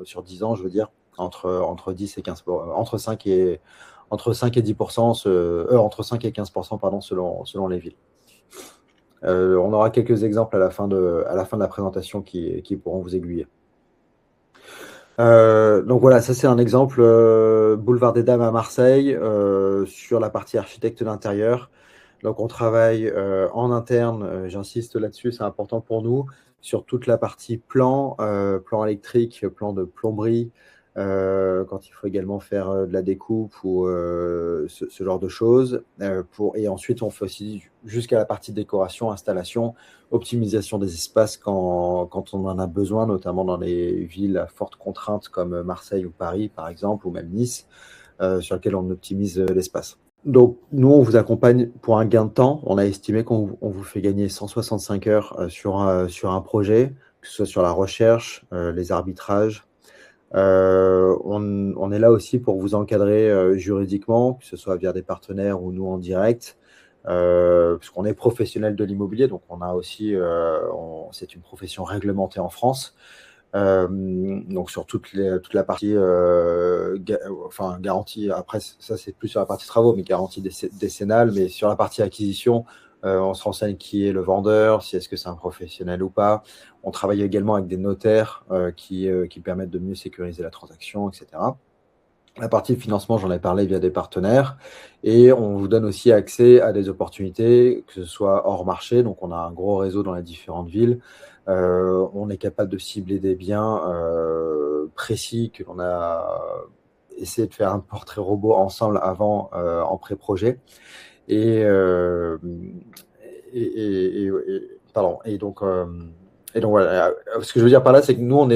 sur 10 ans, je veux dire, entre 10 et 15, entre 5 et 10%, entre 5 et 15%, pardon, selon les villes. On aura quelques exemples à la fin de la présentation qui pourront vous aiguiller. Donc voilà, ça c'est un exemple, boulevard des Dames à Marseille, sur la partie architecte d'intérieur. Donc on travaille en interne, j'insiste là-dessus, c'est important pour nous, sur toute la partie plan électrique, plan de plomberie, quand il faut également faire de la découpe ou ce genre de choses. Et ensuite, on fait aussi jusqu'à la partie décoration, installation, optimisation des espaces quand on en a besoin, notamment dans les villes à forte contrainte comme Marseille ou Paris, par exemple, ou même Nice, sur lesquelles on optimise l'espace. Donc, nous, on vous accompagne pour un gain de temps. On a estimé qu'on vous fait gagner 165 heures sur un projet, que ce soit sur la recherche, les arbitrages. On est là aussi pour vous encadrer juridiquement, que ce soit via des partenaires ou nous en direct, puisqu'on est professionnel de l'immobilier, donc on a aussi, c'est une profession réglementée en France. Donc sur toute la partie garantie, après ça c'est plus sur la partie travaux, mais garantie décennale, mais sur la partie acquisition, on se renseigne qui est le vendeur, si est-ce que c'est un professionnel ou pas. On travaille également avec des notaires qui permettent de mieux sécuriser la transaction, etc. La partie financement, j'en ai parlé via des partenaires, et on vous donne aussi accès à des opportunités, que ce soit hors marché, donc on a un gros réseau dans les différentes villes. On est capable de cibler des biens précis que l'on a essayé de faire un portrait robot ensemble avant en pré-projet. Et donc voilà. Ce que je veux dire par là, c'est que nous,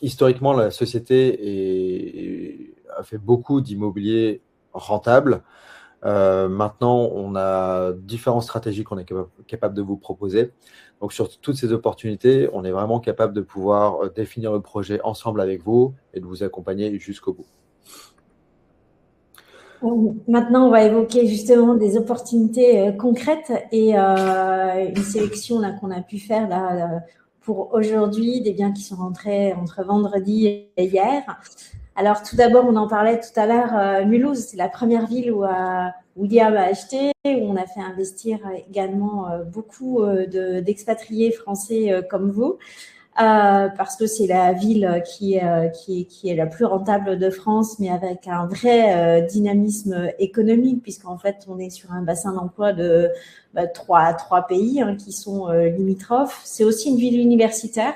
historiquement, la société a fait beaucoup d'immobilier rentable. Maintenant, on a différentes stratégies qu'on est capable de vous proposer. Donc, sur toutes ces opportunités, on est vraiment capable de pouvoir définir le projet ensemble avec vous et de vous accompagner jusqu'au bout. Maintenant, on va évoquer justement des opportunités concrètes et une sélection là qu'on a pu faire là pour aujourd'hui, des biens qui sont rentrés entre vendredi et hier. Alors, tout d'abord, on en parlait tout à l'heure, Mulhouse, c'est la première ville où William a acheté, où on a fait investir également beaucoup d'expatriés français comme vous. Parce que c'est la ville qui est la plus rentable de France, mais avec un vrai dynamisme économique, puisqu'en fait, on est sur un bassin d'emploi de trois pays qui sont limitrophes. C'est aussi une ville universitaire.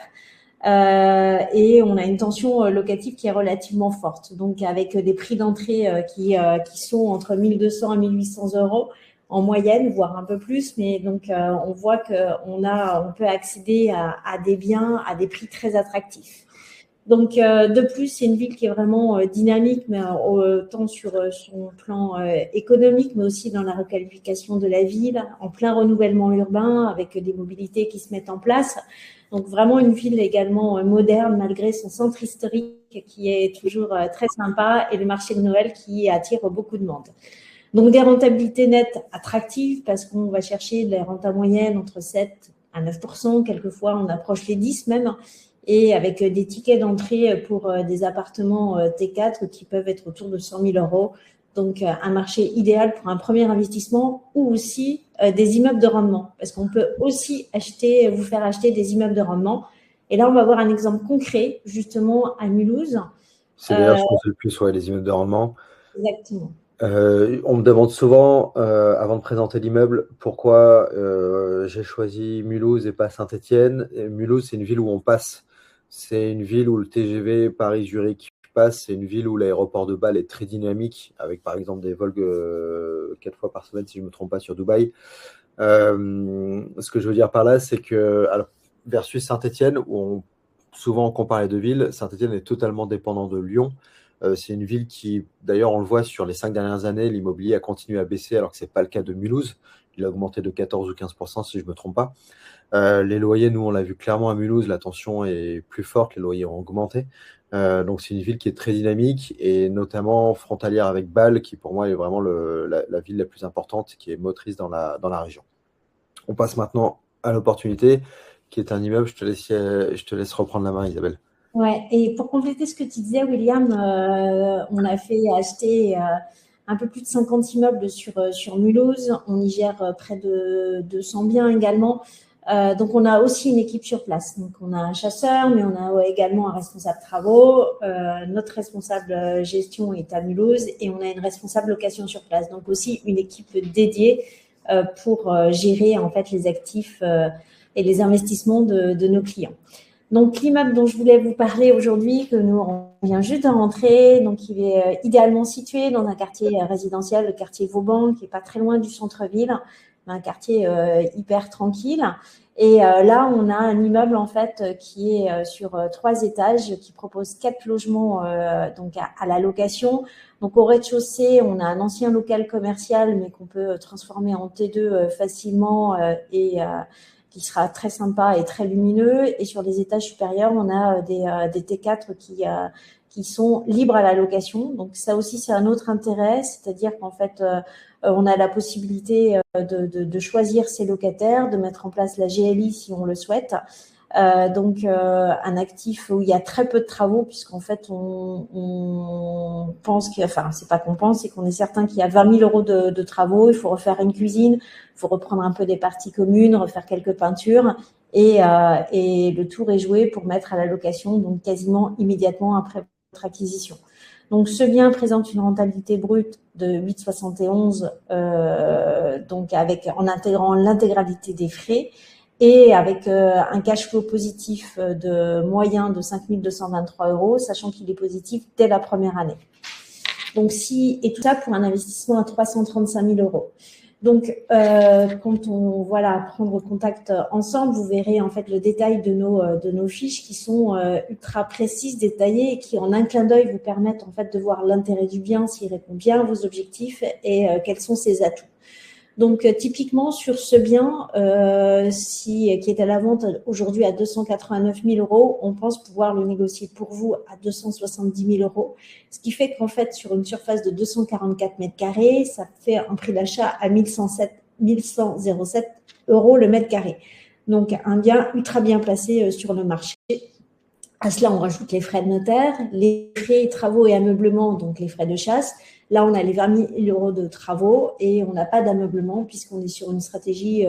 Et on a une tension locative qui est relativement forte, donc avec des prix d'entrée qui sont entre 1 200 et 1 800 euros en moyenne, voire un peu plus, mais donc on voit qu'on peut accéder à des biens à des prix très attractifs. Donc, de plus, c'est une ville qui est vraiment dynamique, mais tant sur son plan économique, mais aussi dans la requalification de la ville, en plein renouvellement urbain, avec des mobilités qui se mettent en place. Donc, vraiment une ville également moderne, malgré son centre historique qui est toujours très sympa et le marché de Noël qui attire beaucoup de monde. Donc, des rentabilités nettes attractives parce qu'on va chercher des rentes moyennes entre 7 à 9%, quelquefois on approche les 10 même, et avec des tickets d'entrée pour des appartements T4 qui peuvent être autour de 100 000 euros. Donc, un marché idéal pour un premier investissement ou aussi des immeubles de rendement parce qu'on peut aussi vous faire acheter des immeubles de rendement. Et là, on va voir un exemple concret, justement, à Mulhouse. C'est d'ailleurs, je pense, le plus, ouais, les immeubles de rendement. Exactement. On me demande souvent, avant de présenter l'immeuble, pourquoi j'ai choisi Mulhouse et pas Saint-Étienne. Mulhouse, c'est une ville où on passe. C'est une ville où le TGV Paris-Zurich passe. C'est une ville où l'aéroport de Bâle est très dynamique, avec par exemple des vols 4 fois par semaine, si je ne me trompe pas, sur Dubaï. Ce que je veux dire par là, c'est que, alors, versus Saint-Étienne, souvent on compare les deux villes, Saint-Étienne est totalement dépendant de Lyon. C'est une ville qui, d'ailleurs, on le voit sur les 5 dernières années, l'immobilier a continué à baisser alors que ce n'est pas le cas de Mulhouse. Il a augmenté de 14 ou 15%, si je ne me trompe pas. Les loyers, nous, on l'a vu clairement à Mulhouse, la tension est plus forte, les loyers ont augmenté. Donc, c'est une ville qui est très dynamique et notamment frontalière avec Bâle, qui pour moi est vraiment la ville la plus importante, qui est motrice dans la région. On passe maintenant à l'opportunité, qui est un immeuble. Je te laisse reprendre la main, Isabelle. Ouais, et pour compléter ce que tu disais, William, on a fait acheter un peu plus de 50 immeubles sur Mulhouse. On y gère près de 200 biens également. Donc, on a aussi une équipe sur place. Donc, on a un chasseur, mais on a également un responsable travaux. Notre responsable gestion est à Mulhouse et on a une responsable location sur place. Donc, aussi une équipe dédiée pour gérer en fait les actifs et les investissements de nos clients. Donc, l'immeuble dont je voulais vous parler aujourd'hui, que nous, on vient juste de rentrer, donc il est idéalement situé dans un quartier résidentiel, le quartier Vauban, qui est pas très loin du centre-ville, un quartier hyper tranquille. Et là, on a un immeuble en fait qui est sur 3 étages, qui propose 4 logements donc à la location. Donc au rez-de-chaussée, on a un ancien local commercial, mais qu'on peut transformer en T2 facilement et qui sera très sympa et très lumineux. Et sur les étages supérieurs, on a des T4 qui sont libres à la location. Donc ça aussi, c'est un autre intérêt, c'est-à-dire qu'en fait, on a la possibilité de choisir ses locataires, de mettre en place la GLI si on le souhaite. Donc un actif où il y a très peu de travaux, puisqu'en fait on pense c'est pas qu'on pense, c'est qu'on est certain qu'il y a 20 000 euros de travaux. Il faut refaire une cuisine, il faut reprendre un peu des parties communes, refaire quelques peintures, et le tour est joué pour mettre à la location, donc quasiment immédiatement après votre acquisition. Donc ce bien présente une rentabilité brute de 8,71, donc en intégrant l'intégralité des frais, et avec un cash flow positif de moyen de 5 223 euros, sachant qu'il est positif dès la première année. Donc, et tout ça pour un investissement à 335 000 euros. Donc, quand on prendre contact ensemble, vous verrez en fait le détail de nos fiches qui sont ultra précises, détaillées, et qui en un clin d'œil vous permettent en fait de voir l'intérêt du bien, s'il répond bien à vos objectifs et quels sont ses atouts. Donc, typiquement, sur ce bien, qui est à la vente aujourd'hui à 289 000 euros, on pense pouvoir le négocier pour vous à 270 000 euros. Ce qui fait qu'en fait, sur une surface de 244 mètres carrés, ça fait un prix d'achat à 1107 euros le mètre carré. Donc, un bien ultra bien placé sur le marché. À cela, on rajoute les frais de notaire, les frais travaux et ameublement, donc les frais de chasse. Là, on a les 20 000 euros de travaux et on n'a pas d'ameublement puisqu'on est sur une stratégie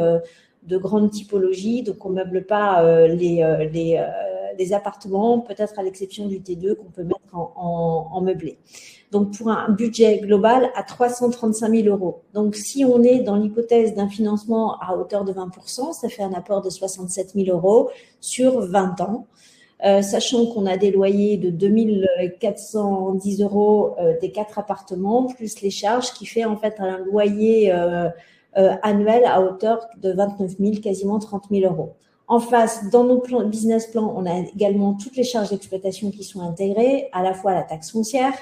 de grande typologie. Donc, on ne meuble pas les appartements, peut-être à l'exception du T2 qu'on peut mettre en meublé. Donc, pour un budget global à 335 000 euros. Donc, si on est dans l'hypothèse d'un financement à hauteur de 20%, ça fait un apport de 67 000 euros sur 20 ans. Sachant qu'on a des loyers de 2 410 euros des 4 appartements, plus les charges, qui fait en fait un loyer annuel à hauteur de 29 000, quasiment 30 000 euros. En face, dans nos business plans, on a également toutes les charges d'exploitation qui sont intégrées, à la fois la taxe foncière,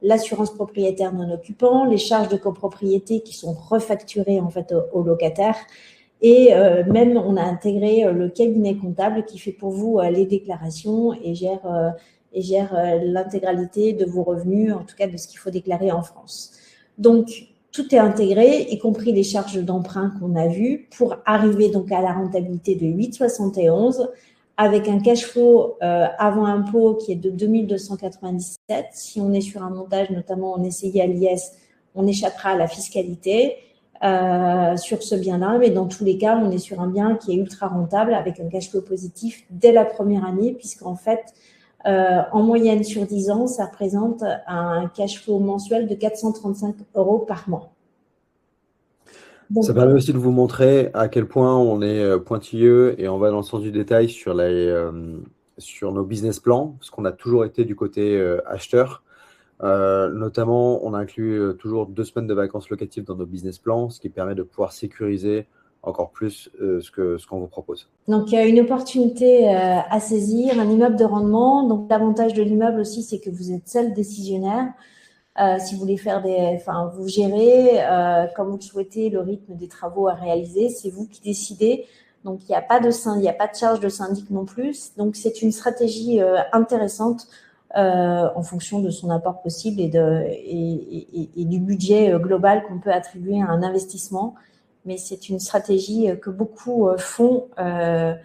l'assurance propriétaire non occupant, les charges de copropriété qui sont refacturées en fait aux locataires. Et même, on a intégré le cabinet comptable qui fait pour vous les déclarations et gère l'intégralité de vos revenus, en tout cas de ce qu'il faut déclarer en France. Donc, tout est intégré, y compris les charges d'emprunt qu'on a vues, pour arriver donc à la rentabilité de 8,71 avec un cash flow avant impôt qui est de 2297. Si on est sur un montage, notamment en SCI à l'IS, on échappera à la fiscalité sur ce bien-là, mais dans tous les cas, on est sur un bien qui est ultra rentable avec un cash flow positif dès la première année, puisqu'en fait, en moyenne sur 10 ans, ça représente un cash flow mensuel de 435 € par mois. Donc, ça permet aussi de vous montrer à quel point on est pointilleux et on va dans le sens du détail sur nos business plans, parce qu'on a toujours été du côté acheteur. Notamment, on inclut toujours 2 semaines de vacances locatives dans nos business plans, ce qui permet de pouvoir sécuriser encore plus ce qu'on vous propose. Donc, il y a une opportunité à saisir, un immeuble de rendement. Donc, l'avantage de l'immeuble aussi, c'est que vous êtes seul décisionnaire. Si vous voulez faire vous gérez comme vous le souhaitez le rythme des travaux à réaliser, c'est vous qui décidez. Donc, il n'y a pas de charge de syndic non plus. Donc, c'est une stratégie intéressante en fonction de son apport possible et du budget global qu'on peut attribuer à un investissement. Mais c'est une stratégie que beaucoup font en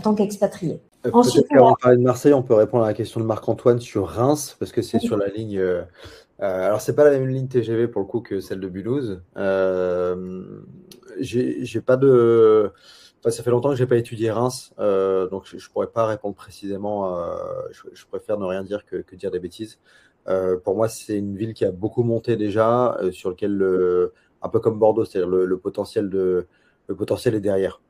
tant qu'expatriés. Peut-être qu'avant de parler de Marseille, on peut répondre à la question de Marc-Antoine sur Reims, parce que c'est sur la ligne. Alors, c'est pas la même ligne TGV pour le coup que celle de Mulhouse. J'ai pas de. Enfin, ça fait longtemps que j'ai pas étudié Reims, donc je pourrais pas répondre précisément. Je préfère ne rien dire que dire des bêtises. Pour moi, c'est une ville qui a beaucoup monté déjà, sur lequel un peu comme Bordeaux, c'est-à-dire le potentiel est derrière.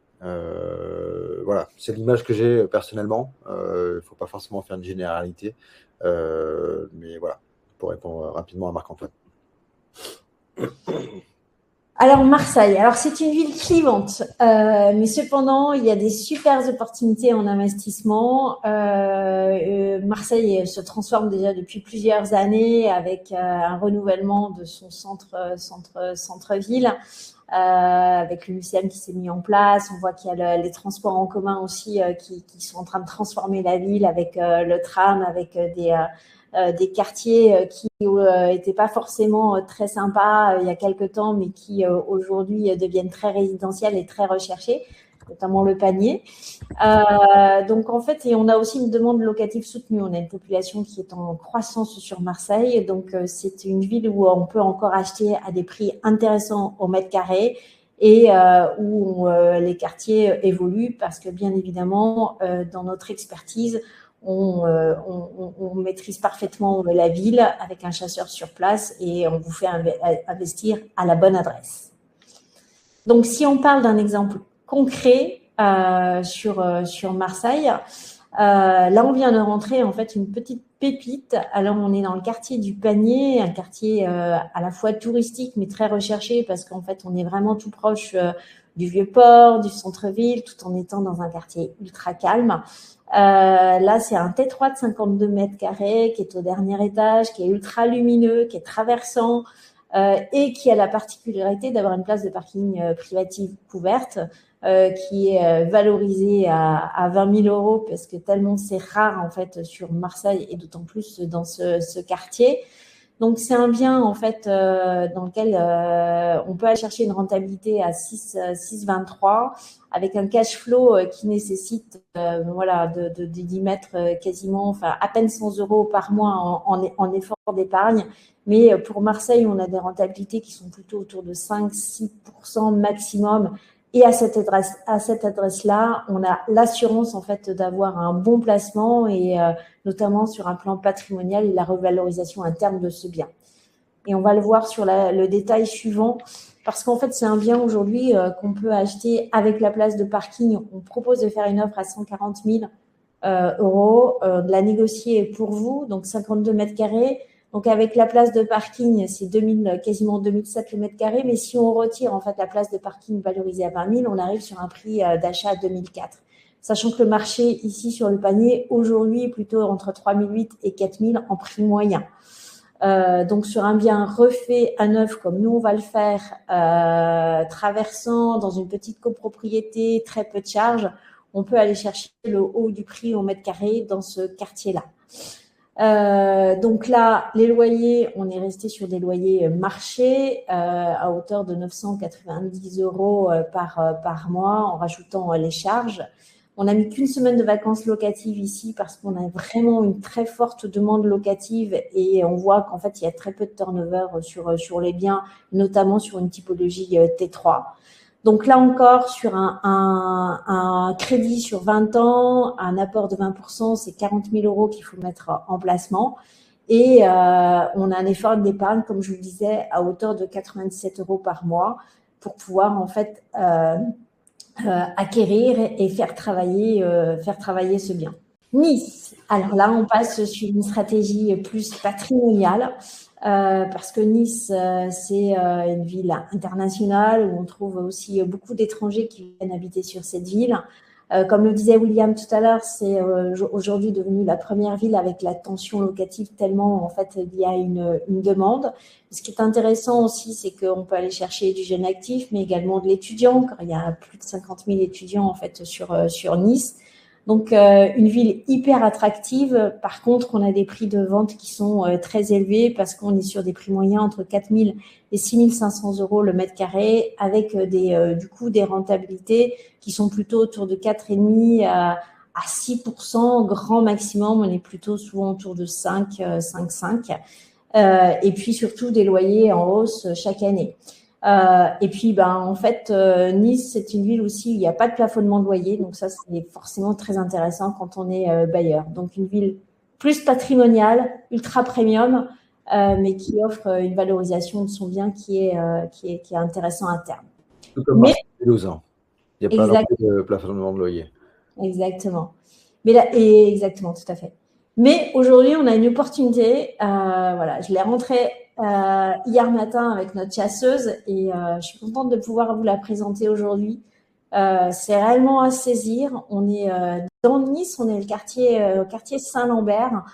Voilà, c'est l'image que j'ai personnellement. Il faut pas forcément faire une généralité, mais voilà, pour répondre rapidement à Marc-Antoine. Alors, Marseille, c'est une ville clivante, mais cependant, il y a des super opportunités en investissement. Marseille se transforme déjà depuis plusieurs années avec un renouvellement de son centre-ville, avec le UCM qui s'est mis en place. On voit qu'il y a les transports en commun aussi qui sont en train de transformer la ville avec le tram, avec des quartiers qui n'étaient pas forcément très sympas il y a quelques temps, mais qui aujourd'hui deviennent très résidentiels et très recherchés, notamment le Panier. Donc en fait, et on a aussi une demande locative soutenue. On a une population qui est en croissance sur Marseille, donc c'est une ville où on peut encore acheter à des prix intéressants au mètre carré et où les quartiers évoluent parce que bien évidemment, dans notre expertise, on maîtrise parfaitement la ville avec un chasseur sur place et on vous fait investir à la bonne adresse. Donc, si on parle d'un exemple concret sur Marseille, là, on vient de rentrer en fait une petite pépite. Alors, on est dans le quartier du Panier, un quartier à la fois touristique mais très recherché parce qu'en fait, on est vraiment tout proche du Vieux-Port, du centre-ville, tout en étant dans un quartier ultra calme. Là, c'est un T3 de 52 mètres carrés qui est au dernier étage, qui est ultra lumineux, qui est traversant et qui a la particularité d'avoir une place de parking privative couverte qui est valorisée à 20 000 € parce que tellement c'est rare en fait sur Marseille et d'autant plus dans ce quartier. Donc, c'est un bien, en fait, dans lequel on peut aller chercher une rentabilité à 6,23 avec un cash flow qui nécessite d'y mettre quasiment, à peine 100 € par mois en effort d'épargne. Mais pour Marseille, on a des rentabilités qui sont plutôt autour de 5-6% maximum. Et à cette adresse-là, on a l'assurance en fait d'avoir un bon placement et notamment sur un plan patrimonial et la revalorisation interne de ce bien. Et on va le voir sur le détail suivant parce qu'en fait, c'est un bien aujourd'hui qu'on peut acheter avec la place de parking. On propose de faire une offre à 140 000 €, de la négocier pour vous, donc 52 mètres carrés Donc, avec la place de parking, c'est quasiment 2007 le mètre carré. Mais si on retire en fait la place de parking valorisée à 20 000, on arrive sur un prix d'achat à 2004. Sachant que le marché ici sur le panier, aujourd'hui, est plutôt entre 3008 et 4000 en prix moyen. Donc, sur un bien refait à neuf, comme nous, on va le faire, traversant dans une petite copropriété, très peu de charges, on peut aller chercher le haut du prix au mètre carré dans ce quartier-là. Donc là, les loyers, on est resté sur des loyers marché à hauteur de 990 euros par mois en rajoutant les charges. On n'a mis qu'une semaine de vacances locatives ici parce qu'on a vraiment une très forte demande locative et on voit qu'en fait, il y a très peu de turnover sur les biens, notamment sur une typologie T3. Donc là encore, sur un crédit sur 20 ans, un apport de 20%, c'est 40 000 euros qu'il faut mettre en placement. Et on a un effort d'épargne, comme je vous le disais, à hauteur de 97 euros par mois pour pouvoir en fait acquérir et faire travailler ce bien. Nice. Alors là, on passe sur une stratégie plus patrimoniale. Parce que Nice, c'est une ville internationale où on trouve aussi beaucoup d'étrangers qui viennent habiter sur cette ville. Comme le disait William tout à l'heure, c'est aujourd'hui devenu la première ville avec la tension locative tellement en fait il y a une demande. Ce qui est intéressant aussi, c'est qu'on peut aller chercher du jeune actif, mais également de l'étudiant, car il y a plus de 50 000 étudiants en fait sur Nice. Donc, une ville hyper attractive. Par contre, on a des prix de vente qui sont très élevés parce qu'on est sur des prix moyens entre 4 000 et 6 500 euros le mètre carré avec du coup des rentabilités qui sont plutôt autour de 4,5 à 6%, grand maximum. On est plutôt souvent autour de 5,5. Et puis surtout des loyers en hausse chaque année. Et puis, en fait, Nice, c'est une ville aussi où il n'y a pas de plafonnement de loyer. Donc ça, c'est forcément très intéressant quand on est bailleur. Donc, une ville plus patrimoniale, ultra premium, mais qui offre une valorisation de son bien qui est intéressant à terme. Tout comme Marseille et Toulouse. Il n'y a pas non Exactement. plus de plafonnement de loyer. Exactement. Mais là, exactement, tout à fait. Mais aujourd'hui, on a une opportunité. Voilà, je l'ai rentrée hier matin avec notre chasseuse et je suis contente de pouvoir vous la présenter aujourd'hui. C'est réellement à saisir. On est dans Nice, on est au quartier Saint-Lambert.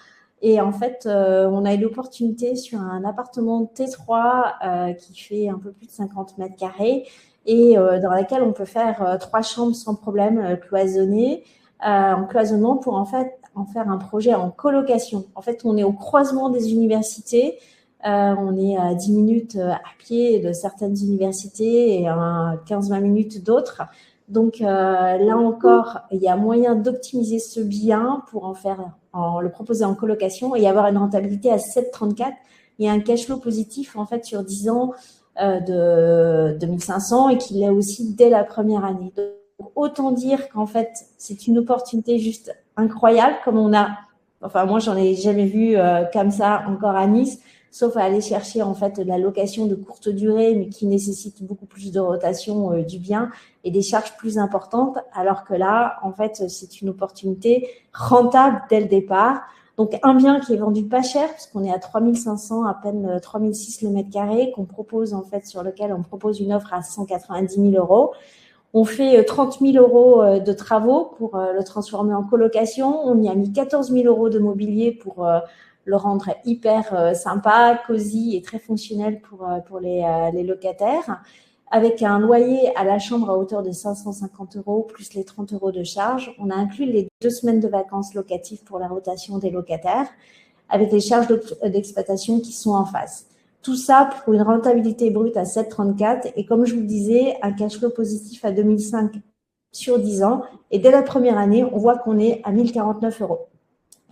Et en fait, on a eu l'opportunité sur un appartement T3 qui fait un peu plus de 50 mètres carrés et dans laquelle on peut faire 3 chambres sans problème cloisonnées, en cloisonnement pour en fait en faire un projet en colocation. En fait, on est au croisement des universités. On est à 10 minutes à pied de certaines universités et à 15-20 minutes d'autres. Donc là encore, il y a moyen d'optimiser ce bien pour le proposer en colocation et avoir une rentabilité à 7,34. Il y a un cash flow positif en fait sur 10 ans de 2500 et qu'il l'est aussi dès la première année. Donc, autant dire qu'en fait, c'est une opportunité juste incroyable comme moi j'en ai jamais vu comme ça encore à Nice, sauf à aller chercher en fait de la location de courte durée, mais qui nécessite beaucoup plus de rotation du bien et des charges plus importantes, alors que là, en fait, c'est une opportunité rentable dès le départ. Donc, un bien qui est vendu pas cher, parce qu'on est à 3500, à peine 3006 le mètre carré, sur lequel on propose une offre à 190 000 euros. On fait 30 000 euros de travaux pour le transformer en colocation. On y a mis 14 000 euros de mobilier pour le rendre hyper sympa, cosy et très fonctionnel pour les locataires, avec un loyer à la chambre à hauteur de 550 euros, plus les 30 euros de charge. On a inclus les 2 semaines de vacances locatives pour la rotation des locataires, avec les charges d'exploitation qui sont en face. Tout ça pour une rentabilité brute à 7,34 et comme je vous le disais, un cash flow positif à 2005 sur 10 ans. Et dès la première année, on voit qu'on est à 1049 euros.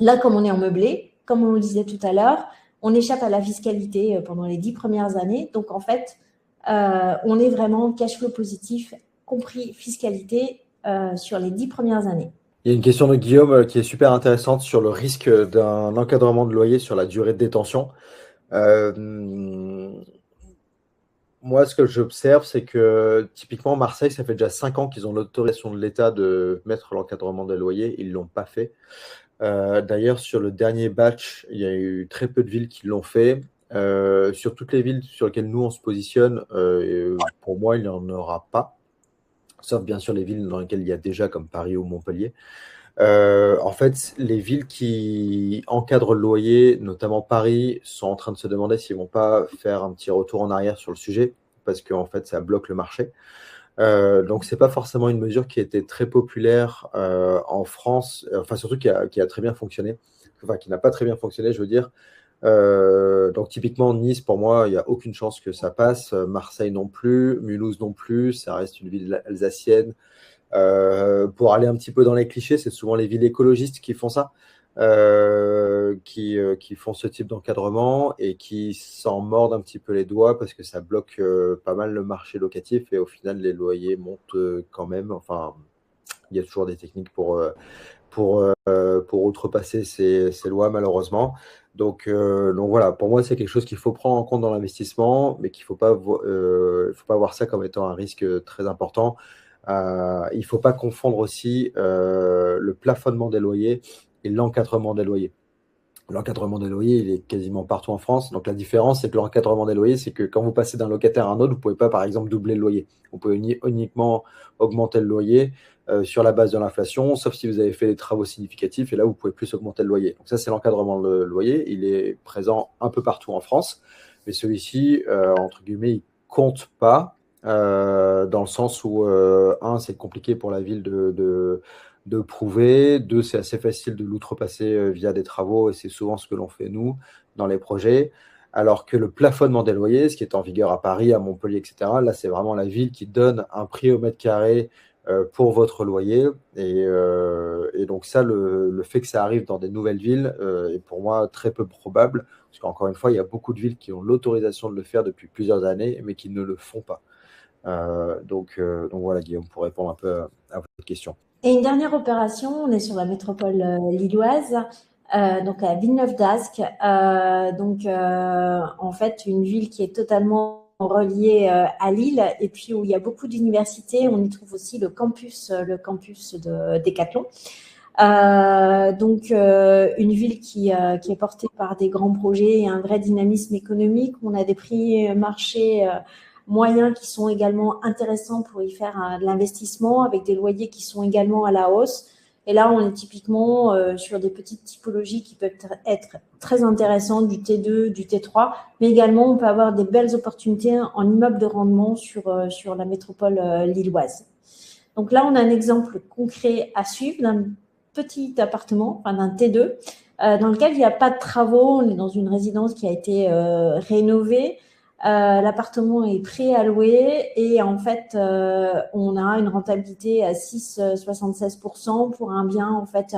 Là, comme on est en meublé, comme on le disait tout à l'heure, on échappe à la fiscalité pendant les 10 premières années. Donc, en fait, on est vraiment cash flow positif, compris fiscalité, sur les 10 premières années. Il y a une question de Guillaume qui est super intéressante sur le risque d'un encadrement de loyer sur la durée de détention. Moi, ce que j'observe, c'est que typiquement Marseille, ça fait déjà 5 ans qu'ils ont l'autorisation de l'État de mettre l'encadrement des loyers. Ils ne l'ont pas fait. D'ailleurs, sur le dernier batch, il y a eu très peu de villes qui l'ont fait. Sur toutes les villes sur lesquelles nous on se positionne, pour moi, il n'y en aura pas, sauf bien sûr les villes dans lesquelles il y a déjà, comme Paris ou Montpellier. En fait, les villes qui encadrent le loyer, notamment Paris, sont en train de se demander s'ils vont pas faire un petit retour en arrière sur le sujet, parce qu'en fait, ça bloque le marché. Donc, c'est pas forcément une mesure qui a été très populaire en France, enfin surtout qui a très bien fonctionné, enfin qui n'a pas très bien fonctionné, je veux dire. Donc typiquement Nice, pour moi, il n'y a aucune chance que ça passe. Marseille non plus, Mulhouse non plus, ça reste une ville alsacienne. Pour aller un petit peu dans les clichés, c'est souvent les villes écologistes qui font ça, qui font ce type d'encadrement et qui s'en mordent un petit peu les doigts parce que ça bloque pas mal le marché locatif et au final, les loyers montent quand même. Enfin, il y a toujours des techniques pour outrepasser ces lois, malheureusement. Donc voilà, pour moi, c'est quelque chose qu'il faut prendre en compte dans l'investissement, mais qu'il faut pas voir ça comme étant un risque très important. Il ne faut pas confondre aussi le plafonnement des loyers et l'encadrement des loyers. L'encadrement des loyers, il est quasiment partout en France. Donc la différence, c'est que l'encadrement des loyers, c'est que quand vous passez d'un locataire à un autre, vous ne pouvez pas, par exemple, doubler le loyer. Vous pouvez uniquement augmenter le loyer sur la base de l'inflation, sauf si vous avez fait des travaux significatifs, et là, vous pouvez plus augmenter le loyer. Donc ça, c'est l'encadrement de loyer. Il est présent un peu partout en France, mais celui-ci, entre guillemets, il compte pas dans le sens où, un, c'est compliqué pour la ville de prouver. Deux, c'est assez facile de l'outrepasser via des travaux et c'est souvent ce que l'on fait nous dans les projets. Alors que le plafonnement des loyers, ce qui est en vigueur à Paris, à Montpellier, etc., là, c'est vraiment la ville qui donne un prix au mètre carré pour votre loyer. Et donc ça, le fait que ça arrive dans des nouvelles villes est pour moi très peu probable. Parce qu'encore une fois, il y a beaucoup de villes qui ont l'autorisation de le faire depuis plusieurs années, mais qui ne le font pas. Donc voilà, Guillaume, pour répondre un peu à votre question. Et une dernière opération, on est sur la métropole lilloise, donc à Villeneuve-d'Ascq. En fait, une ville qui est totalement reliée à Lille et puis où il y a beaucoup d'universités. On y trouve aussi le campus de Decathlon. Une ville qui est portée par des grands projets et un vrai dynamisme économique. On a des prix marché moyens qui sont également intéressants pour y faire de l'investissement avec des loyers qui sont également à la hausse. Et là, on est typiquement sur des petites typologies qui peuvent être très intéressantes, du T2, du T3, mais également on peut avoir des belles opportunités en immeuble de rendement sur la métropole lilloise. Donc là, on a un exemple concret à suivre d'un petit appartement, enfin d'un T2, dans lequel il n'y a pas de travaux. On est dans une résidence qui a été rénovée. L'appartement est prêt à louer et en fait, on a une rentabilité à 6,76% pour un bien, en fait,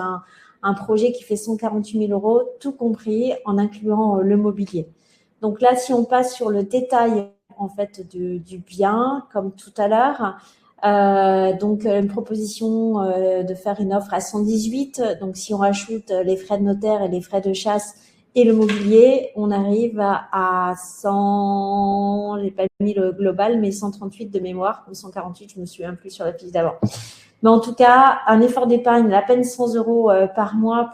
un projet qui fait 148 000 €, tout compris, en incluant le mobilier. Donc là, si on passe sur le détail en fait du bien, comme tout à l'heure, une proposition de faire une offre à 118. Donc, si on rajoute les frais de notaire et les frais de chasse et le mobilier, on arrive à 100, j'ai pas mis le global, mais 138 de mémoire, ou 148, je me souviens plus sur la fiche d'avant. Mais en tout cas, un effort d'épargne d'à peine 100 € par mois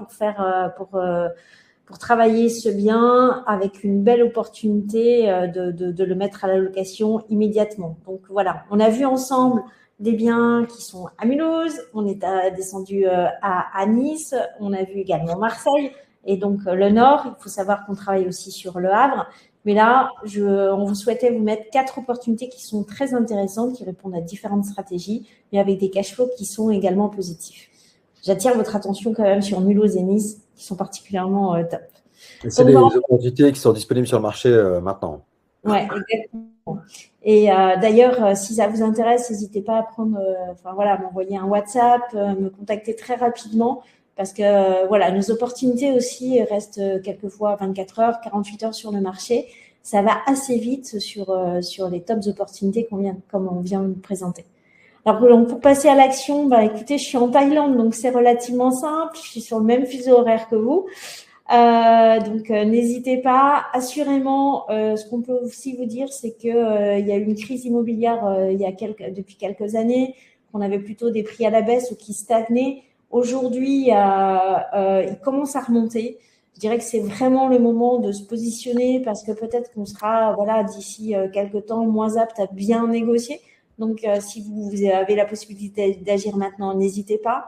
pour travailler ce bien avec une belle opportunité de le mettre à la location immédiatement. Donc voilà, on a vu ensemble des biens qui sont à Mulhouse, on est descendu à Nice, on a vu également Marseille et donc le Nord. Il faut savoir qu'on travaille aussi sur Le Havre. Mais là, on vous souhaitait vous mettre 4 opportunités qui sont très intéressantes, qui répondent à différentes stratégies, mais avec des cash flows qui sont également positifs. J'attire votre attention quand même sur Mulhouse et Nice, qui sont particulièrement top. C'est des opportunités qui sont disponibles sur le marché maintenant. Oui, exactement. Et d'ailleurs, si ça vous intéresse, n'hésitez pas à m'envoyer un WhatsApp, me contacter très rapidement, parce que nos opportunités aussi restent quelquefois 24 heures, 48 heures sur le marché. Ça va assez vite sur les top opportunités comme on vient de présenter. Alors, pour passer à l'action, écoutez, je suis en Thaïlande, donc c'est relativement simple. Je suis sur le même fuseau horaire que vous. N'hésitez pas. Assurément, ce qu'on peut aussi vous dire, c'est que il y a eu une crise immobilière depuis quelques années, qu'on avait plutôt des prix à la baisse ou qui stagnaient. Aujourd'hui, il commence à remonter. Je dirais que c'est vraiment le moment de se positionner parce que peut-être qu'on sera, voilà, d'ici quelques temps, moins apte à bien négocier. Donc, si vous avez la possibilité d'agir maintenant, n'hésitez pas.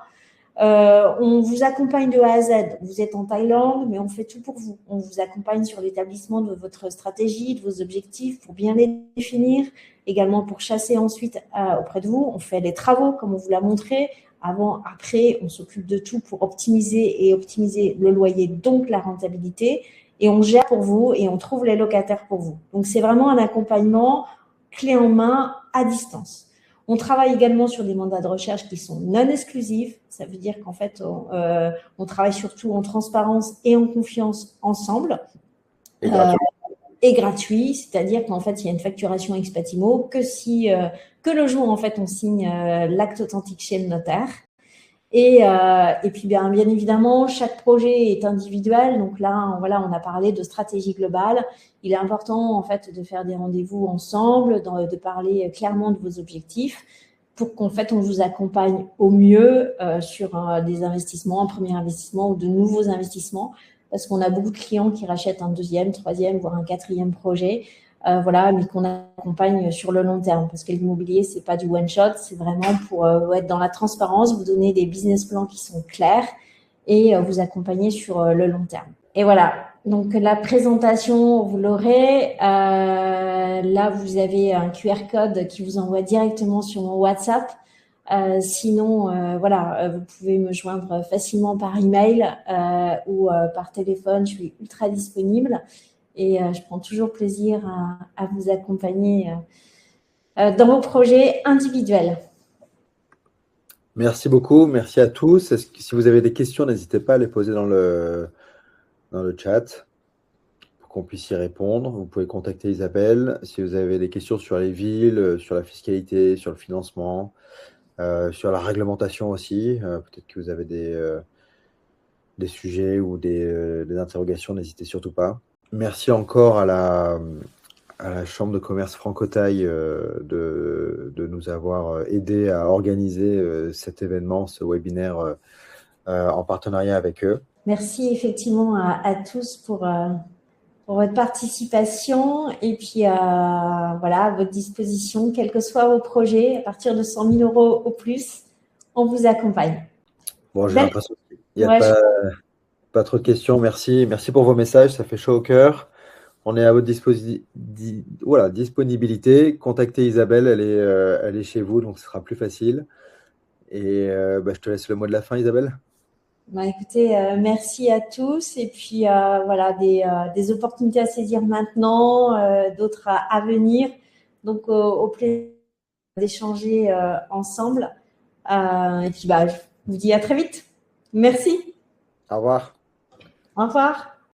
On vous accompagne de A à Z. Vous êtes en Thaïlande, mais on fait tout pour vous. On vous accompagne sur l'établissement de votre stratégie, de vos objectifs pour bien les définir, également pour chasser ensuite auprès de vous. On fait les travaux, comme on vous l'a montré. Avant, après, on s'occupe de tout pour optimiser le loyer, donc la rentabilité. Et on gère pour vous et on trouve les locataires pour vous. Donc, c'est vraiment un accompagnement clé en main à distance. On travaille également sur des mandats de recherche qui sont non exclusifs. Ça veut dire qu'en fait, on travaille surtout en transparence et en confiance ensemble. Et gratuit. Et gratuit, c'est-à-dire qu'en fait, il y a une facturation ex-patimo que le jour en fait on signe l'acte authentique chez le notaire. Et puis bien évidemment, chaque projet est individuel. Donc là, voilà, on a parlé de stratégie globale. Il est important en fait de faire des rendez-vous ensemble, de parler clairement de vos objectifs pour qu'en fait on vous accompagne au mieux sur des investissements, un premier investissement ou de nouveaux investissements, parce qu'on a beaucoup de clients qui rachètent un deuxième, troisième, voire un quatrième projet. Voilà, mais qu'on accompagne sur le long terme, parce que l'immobilier, c'est pas du one shot, c'est vraiment pour être dans la transparence, vous donner des business plans qui sont clairs et vous accompagner sur le long terme. Et voilà, donc la présentation, vous l'aurez. Là, vous avez un QR code qui vous envoie directement sur mon WhatsApp. Sinon, voilà, vous pouvez me joindre facilement par email ou par téléphone, je suis ultra disponible. Et je prends toujours plaisir à vous accompagner dans vos projets individuels. Merci beaucoup, merci à tous. Si vous avez des questions, n'hésitez pas à les poser dans le chat pour qu'on puisse y répondre. Vous pouvez contacter Isabelle si vous avez des questions sur les villes, sur la fiscalité, sur le financement, sur la réglementation aussi. Peut-être que vous avez des sujets ou des interrogations, n'hésitez surtout pas. Merci encore à la Chambre de commerce Francotaille de nous avoir aidé à organiser cet événement, ce webinaire en partenariat avec eux. Merci effectivement à tous pour votre participation et puis voilà, à votre disposition, quels que soient vos projets, à partir de 100 000 € au plus, on vous accompagne. Bon, j'ai l'impression qu'il n'y a pas trop de questions. Merci pour vos messages, ça fait chaud au cœur. On est à votre disponibilité. Contactez Isabelle, elle est chez vous, donc ce sera plus facile. Et je te laisse le mot de la fin, Isabelle. Écoutez, merci à tous. Et puis, voilà, des opportunités à saisir maintenant, d'autres à venir. Donc, au plaisir d'échanger ensemble. Et puis, je vous dis à très vite. Merci. Au revoir. Au revoir.